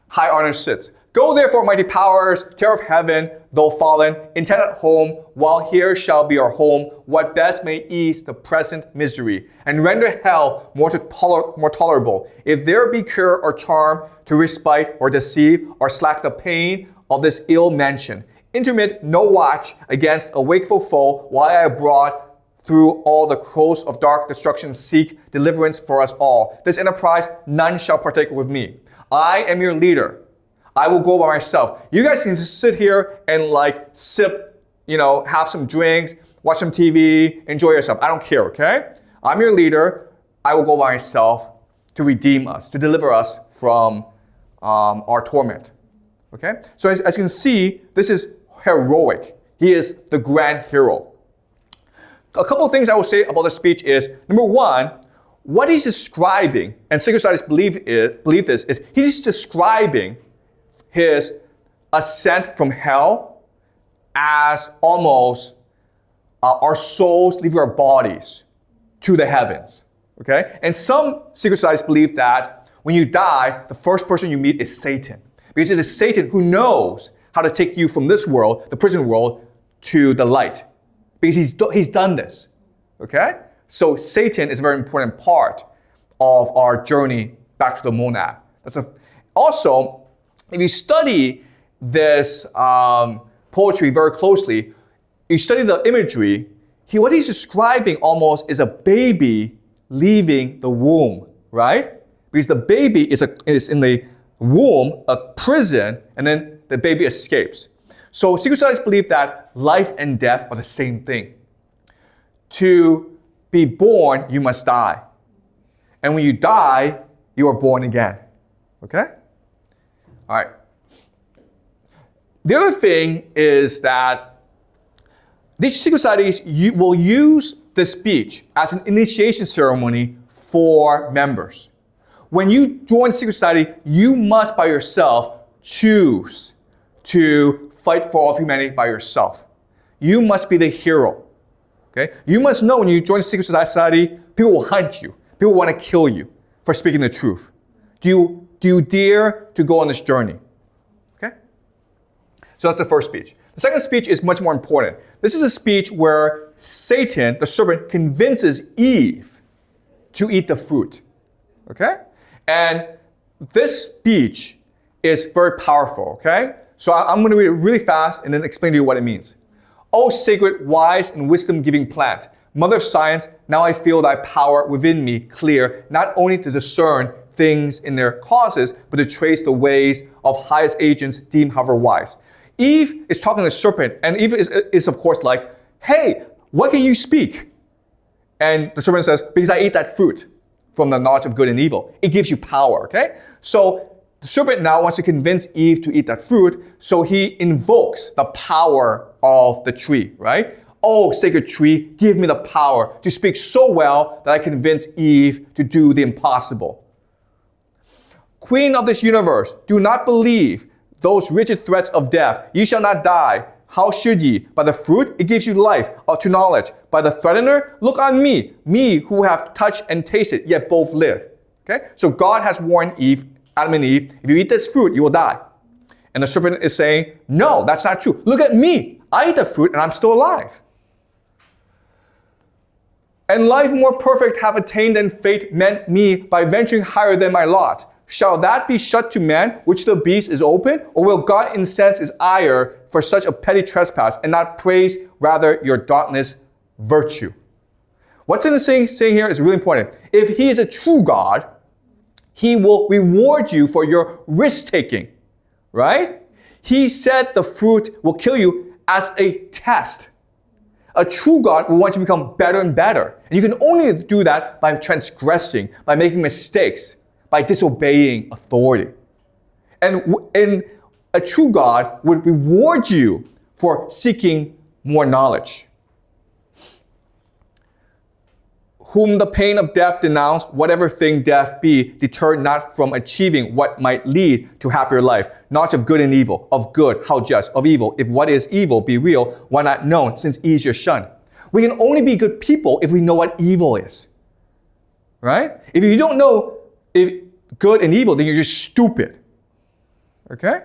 High honor sits. Go therefore, mighty powers, terror of heaven, though fallen, intent at home, while here shall be our home, what best may ease the present misery, and render hell more tolerable. If there be cure or charm to respite or deceive or slack the pain of this ill mansion, intermit no watch against a wakeful foe, while I abroad through all the coasts of dark destruction seek deliverance for us all. This enterprise none shall partake with me. I am your leader. I will go by myself. You guys can just sit here and like sip, have some drinks, watch some TV, enjoy yourself. I don't care, okay? I'm your leader. I will go by myself to redeem us, to deliver us from our torment, okay? So as you can see, this is heroic. He is the grand hero. A couple of things I will say about this speech is, number one, what he's describing, and secular studies believe this, is he's describing his ascent from hell as almost our souls leaving our bodies to the heavens. Okay? And some secret societies believe that when you die, the first person you meet is Satan. Because it is Satan who knows how to take you from this world, the prison world, to the light. Because he's done this. Okay? So Satan is a very important part of our journey back to the monad. Also, if you study this poetry very closely, you study the imagery, what he's describing almost is a baby leaving the womb, right? Because the baby is in the womb, a prison, and then the baby escapes. So secret societies believe that life and death are the same thing. To be born, you must die. And when you die, you are born again. Okay? All right. The other thing is that these secret societies will use the speech as an initiation ceremony for members. When you join a secret society, you must by yourself choose to fight for all of humanity by yourself. You must be the hero. Okay? You must know when you join a secret society, people will hunt you. People want to kill you for speaking the truth. Do you dare to go on this journey? Okay? So that's the first speech. The second speech is much more important. This is a speech where Satan, the serpent, convinces Eve to eat the fruit. Okay? And this speech is very powerful. Okay? So I'm going to read it really fast and then explain to you what it means. O sacred, wise, and wisdom-giving plant, mother of science, now I feel thy power within me clear, not only to discern things in their causes, but to trace the ways of highest agents deemed however wise. Eve is talking to the serpent, and Eve is of course like, hey, what can you speak? And the serpent says, because I ate that fruit from the knowledge of good and evil. It gives you power, okay? So the serpent now wants to convince Eve to eat that fruit, so he invokes the power of the tree, right? Oh, sacred tree, give me the power to speak so well that I convince Eve to do the impossible. Queen of this universe, do not believe those rigid threats of death. Ye shall not die. How should ye? By the fruit, it gives you life to knowledge. By the threatener, look on me who have touched and tasted, yet both live. Okay? So God has warned Eve, Adam and Eve, if you eat this fruit, you will die. And the serpent is saying, no, that's not true. Look at me. I eat the fruit and I'm still alive. And life more perfect have attained than fate meant me by venturing higher than my lot. Shall that be shut to man, which the beast is open? Or will God incense his ire for such a petty trespass and not praise rather your dauntless virtue? What's in the saying here is really important. If he is a true God, he will reward you for your risk-taking, right? He said the fruit will kill you as a test. A true God will want you to become better and better. And you can only do that by transgressing, by making mistakes, by disobeying authority. And a true God would reward you for seeking more knowledge. Whom the pain of death denounce, whatever thing death be, deter not from achieving what might lead to happier life. Knowledge of good and evil, of good, how just, of evil. If what is evil be real, why not known, since easier shunned? We can only be good people if we know what evil is. Right? If you don't know good and evil, then you're just stupid. Okay?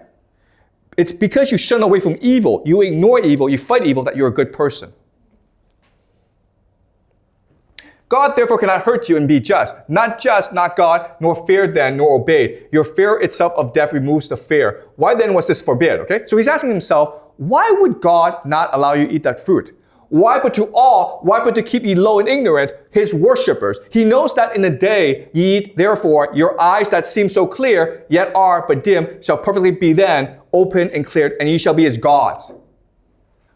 It's because you shun away from evil, you ignore evil, you fight evil, that you're a good person. God therefore cannot hurt you and be just. Not just, not God, nor feared then, nor obeyed. Your fear itself of death removes the fear. Why then was this forbid? Okay? So he's asking himself, why would God not allow you to eat that fruit? Why but to awe, why but to keep ye low and ignorant, his worshippers? He knows that in the day ye eat, therefore, your eyes that seem so clear, yet are but dim, shall perfectly be then open and cleared, and ye shall be as gods.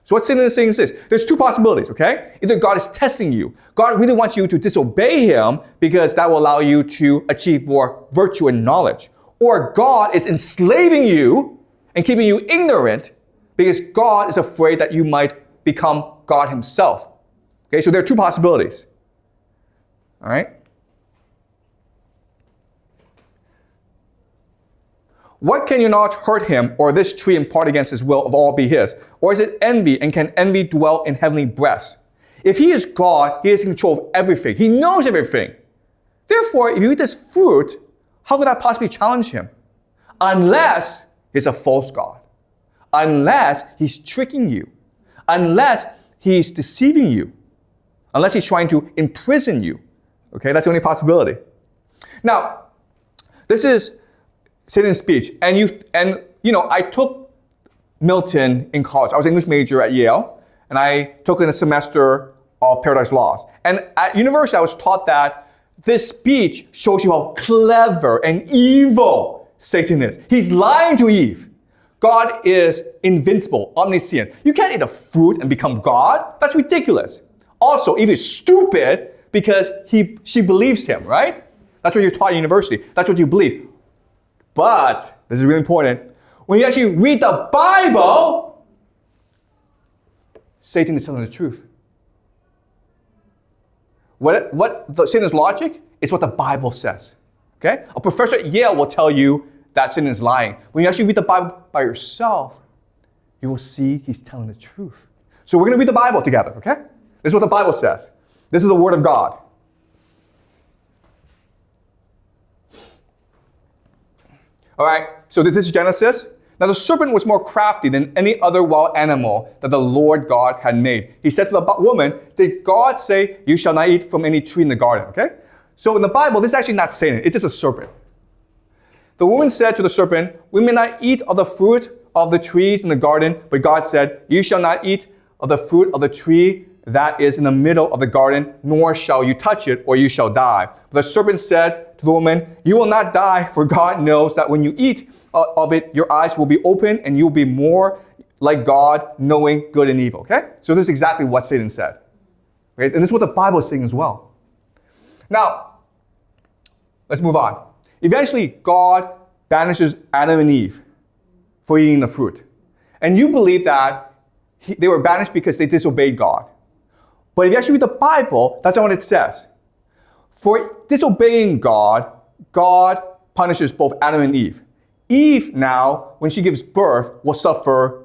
So what's in this thing is this. There's two possibilities, okay? Either God is testing you. God really wants you to disobey him because that will allow you to achieve more virtue and knowledge. Or God is enslaving you and keeping you ignorant because God is afraid that you might become God himself. Okay, so there are two possibilities. All right? What can your knowledge hurt him, or this tree impart against his will of all be his? Or is it envy, and can envy dwell in heavenly breasts? If he is God, he is in control of everything. He knows everything. Therefore, if you eat this fruit, how could that possibly challenge him? Unless he's a false God. Unless he's tricking you. Unless he's deceiving you. Unless he's trying to imprison you. Okay, that's the only possibility. Now, this is Satan's speech. And I took Milton in college. I was an English major at Yale, and I took in a semester of Paradise Lost. And at university, I was taught that this speech shows you how clever and evil Satan is. He's lying to Eve. God is invincible, omniscient. You can't eat a fruit and become God. That's ridiculous. Also, Eve is stupid because she believes him, right? That's what you're taught at university. That's what you believe. But, this is really important, when you actually read the Bible, Satan is telling the truth. Satan's logic is what the Bible says. Okay? A professor at Yale will tell you that Satan is lying. When you actually read the Bible by yourself, you will see he's telling the truth. So we're going to read the Bible together, okay? This is what the Bible says. This is the Word of God. All right, so this is Genesis. Now the serpent was more crafty than any other wild animal that the Lord God had made. He said to the woman, did God say, you shall not eat from any tree in the garden? Okay? So in the Bible, this is actually not Satan. It's just a serpent. The woman said to the serpent, we may not eat of the fruit of the trees in the garden, but God said, you shall not eat of the fruit of the tree that is in the middle of the garden, nor shall you touch it, or you shall die. But the serpent said to the woman, you will not die, for God knows that when you eat of it, your eyes will be open, and you'll be more like God, knowing good and evil. Okay? So this is exactly what Satan said. Okay? And this is what the Bible is saying as well. Now, let's move on. Eventually, God banishes Adam and Eve for eating the fruit. And you believe that they were banished because they disobeyed God. But if you actually read the Bible, that's not what it says. For disobeying God, God punishes both Adam and Eve. Eve now, when she gives birth, will suffer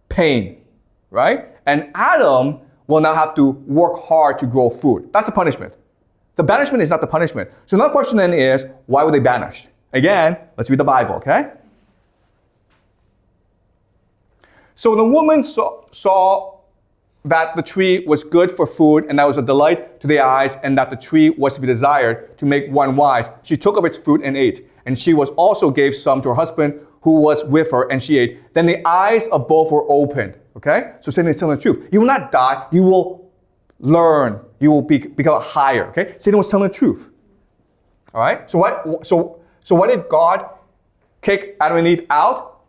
pain, right? And Adam will now have to work hard to grow food. That's a punishment. The banishment is not the punishment. So another question then is, why were they banished? Again, let's read the Bible, okay? So the woman saw that the tree was good for food, and that was a delight to the eyes, and that the tree was to be desired to make one wise. She took of its fruit and ate. And she was also gave some to her husband who was with her, and she ate. Then the eyes of both were opened. Okay? So Satan is telling the truth. You will not die. You will learn. You will become higher. Okay? Satan was telling the truth. All right? So why did God kick Adam and Eve out?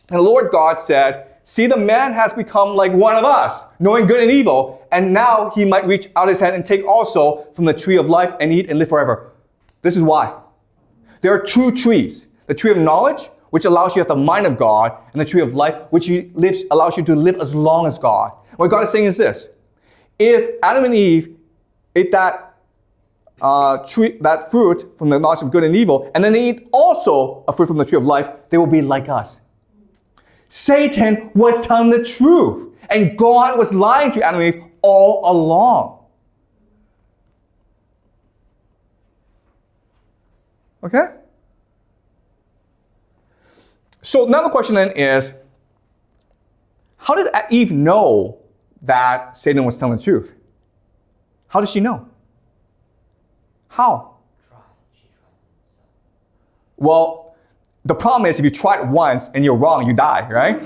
And the Lord God said, see, the man has become like one of us, knowing good and evil, and now he might reach out his hand and take also from the tree of life and eat and live forever. This is why. There are two trees. The tree of knowledge, which allows you to have the mind of God, and the tree of life, which allows you to live as long as God. What God is saying is this. If Adam and Eve ate that fruit from the knowledge of good and evil, and then they eat also a fruit from the tree of life, they will be like us. Satan was telling the truth, and God was lying to Adam and Eve all along. Okay? So now the question then is, how did Eve know that Satan was telling the truth? How did she know? How? Well, the problem is if you try it once and you're wrong, you die, right?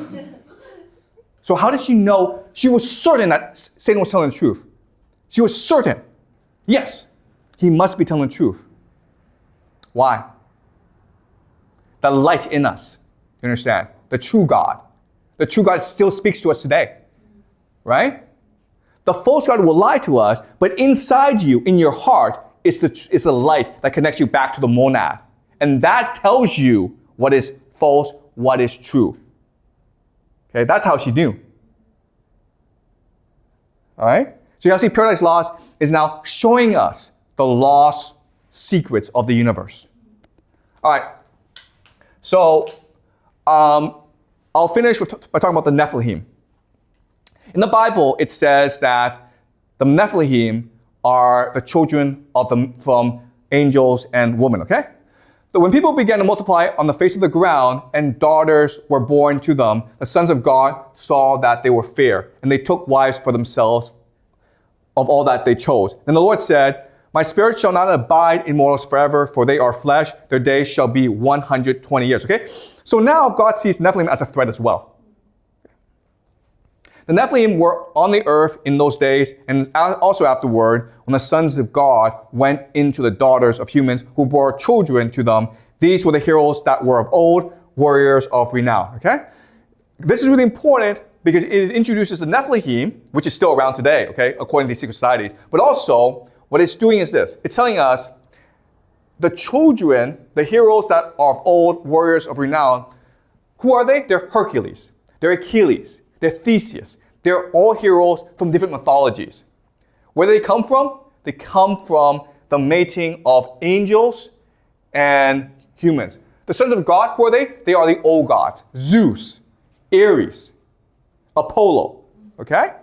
So how did she know? She was certain that Satan was telling the truth. She was certain. Yes, he must be telling the truth. Why? The light in us, you understand? The true God. The true God still speaks to us today, right? The false God will lie to us, but inside you, in your heart, is the light that connects you back to the monad. And that tells you what is false, what is true. Okay, that's how she knew. All right? So you see, Paradise Lost is now showing us the lost secrets of the universe. All right. So I'll finish by talking about the Nephilim. In the Bible, it says that The Nephilim are the children from angels and women, okay? So when people began to multiply on the face of the ground and daughters were born to them, the sons of God saw that they were fair, and they took wives for themselves of all that they chose. Then the Lord said, my spirit shall not abide in mortals forever, for they are flesh. Their days shall be 120 years, okay? So now God sees Nephilim as a threat as well. The Nephilim were on the earth in those days, and also afterward, when the sons of God went into the daughters of humans who bore children to them. These were the heroes that were of old, warriors of renown, okay? This is really important because it introduces the Nephilim, which is still around today, okay, according to these secret societies. But also, what it's doing is this. It's telling us the children, the heroes that are of old, warriors of renown, who are they? They're Hercules, they're Achilles, they're Theseus. They're all heroes from different mythologies. Where do they come from? They come from the mating of angels and humans. The sons of God, who are they? They are the old gods. Zeus, Ares, Apollo, okay?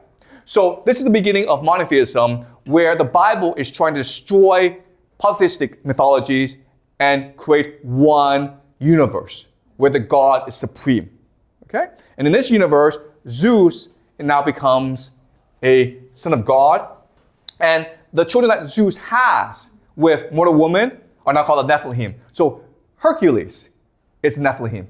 So this is the beginning of monotheism, where the Bible is trying to destroy polytheistic mythologies and create one universe where the God is supreme, okay? And in this universe, Zeus now becomes a son of God, and the children that Zeus has with mortal woman are now called the Nephilim. So Hercules is Nephilim,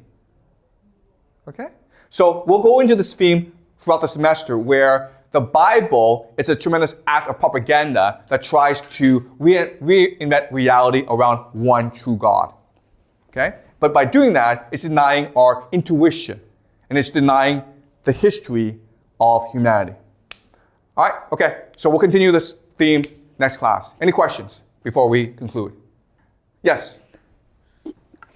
okay? So we'll go into this theme throughout the semester where the Bible is a tremendous act of propaganda that tries to reinvent reality around one true God, okay? But by doing that, it's denying our intuition, and it's denying the history of humanity. All right, okay, so we'll continue this theme next class. Any questions before we conclude? Yes?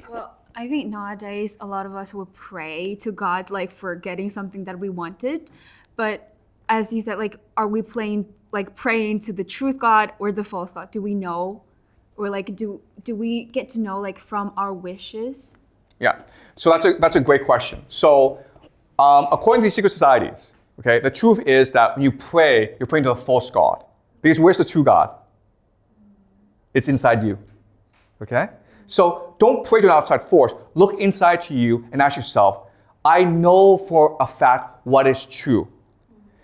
Well, I think nowadays a lot of us would pray to God like for getting something that we wanted, but as you said, like, are we praying to the truth God or the false God? Do we know, or like do we get to know like from our wishes? Yeah, so that's a great question. So according to these secret societies, okay, the truth is that when you pray, you're praying to the false God. Because where's the true God? It's inside you, okay? So don't pray to an outside force. Look inside to you and ask yourself, I know for a fact what is true.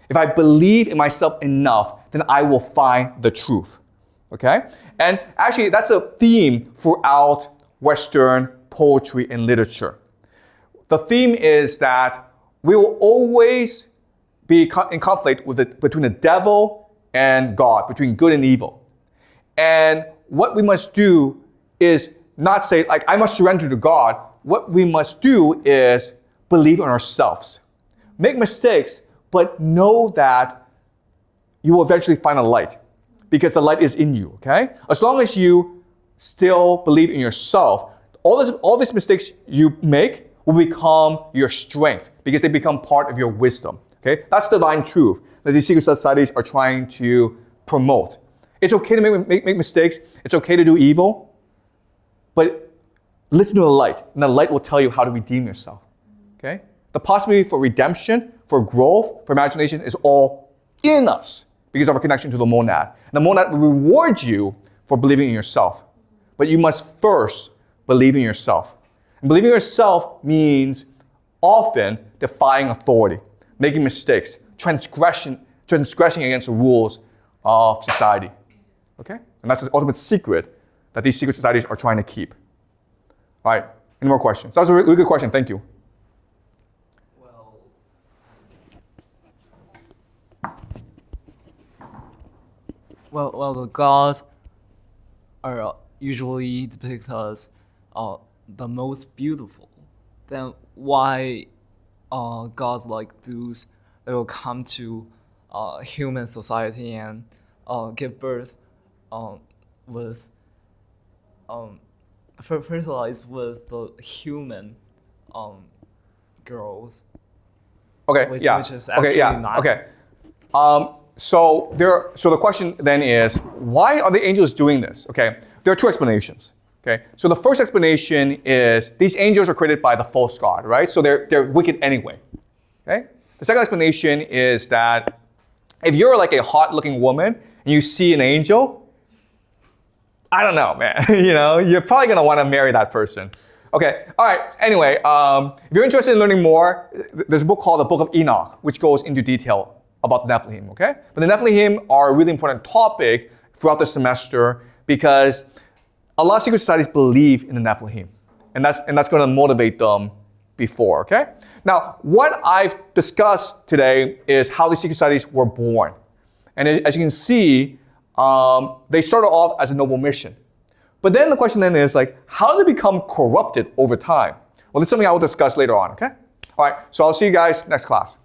If I believe in myself enough, then I will find the truth, okay? And actually, that's a theme throughout Western poetry and literature. The theme is that we will always be in conflict between the devil and God, between good and evil. And what we must do is not say, like, I must surrender to God. What we must do is believe in ourselves. Make mistakes, but know that you will eventually find a light, because the light is in you, okay? As long as you still believe in yourself, all these mistakes you make will become your strength, because they become part of your wisdom, okay? That's the divine truth that these secret societies are trying to promote. It's okay to make mistakes. It's okay to do evil, but listen to the light, and the light will tell you how to redeem yourself, okay? The possibility for redemption, for growth, for imagination is all in us because of our connection to the monad. And the monad will reward you for believing in yourself. But you must first believe in yourself. And believing in yourself means often defying authority, making mistakes, transgressing against the rules of society. Okay? And that's the ultimate secret that these secret societies are trying to keep. All right, any more questions? That was a really good question, thank you. Well, the gods are usually depicted as the most beautiful. Then why gods like Zeus they will come to human society and give birth with fertilize with the human girls? Okay, which is okay, actually not. Okay. So the question then is, why are the angels doing this? Okay, there are two explanations. Okay, so the first explanation is these angels are created by the false god, right? So they're wicked anyway. Okay. The second explanation is that if you're like a hot looking woman and you see an angel, I don't know, man. You're probably gonna want to marry that person. Okay, all right, anyway, if you're interested in learning more, there's a book called the Book of Enoch, which goes into detail about the Nephilim, okay? But the Nephilim are a really important topic throughout the semester because a lot of secret societies believe in the Nephilim, and that's going to motivate them before, okay? Now, what I've discussed today is how the secret societies were born. And as you can see, they started off as a noble mission. But then the question then is like, how did they become corrupted over time? Well, this is something I will discuss later on, okay? All right, so I'll see you guys next class.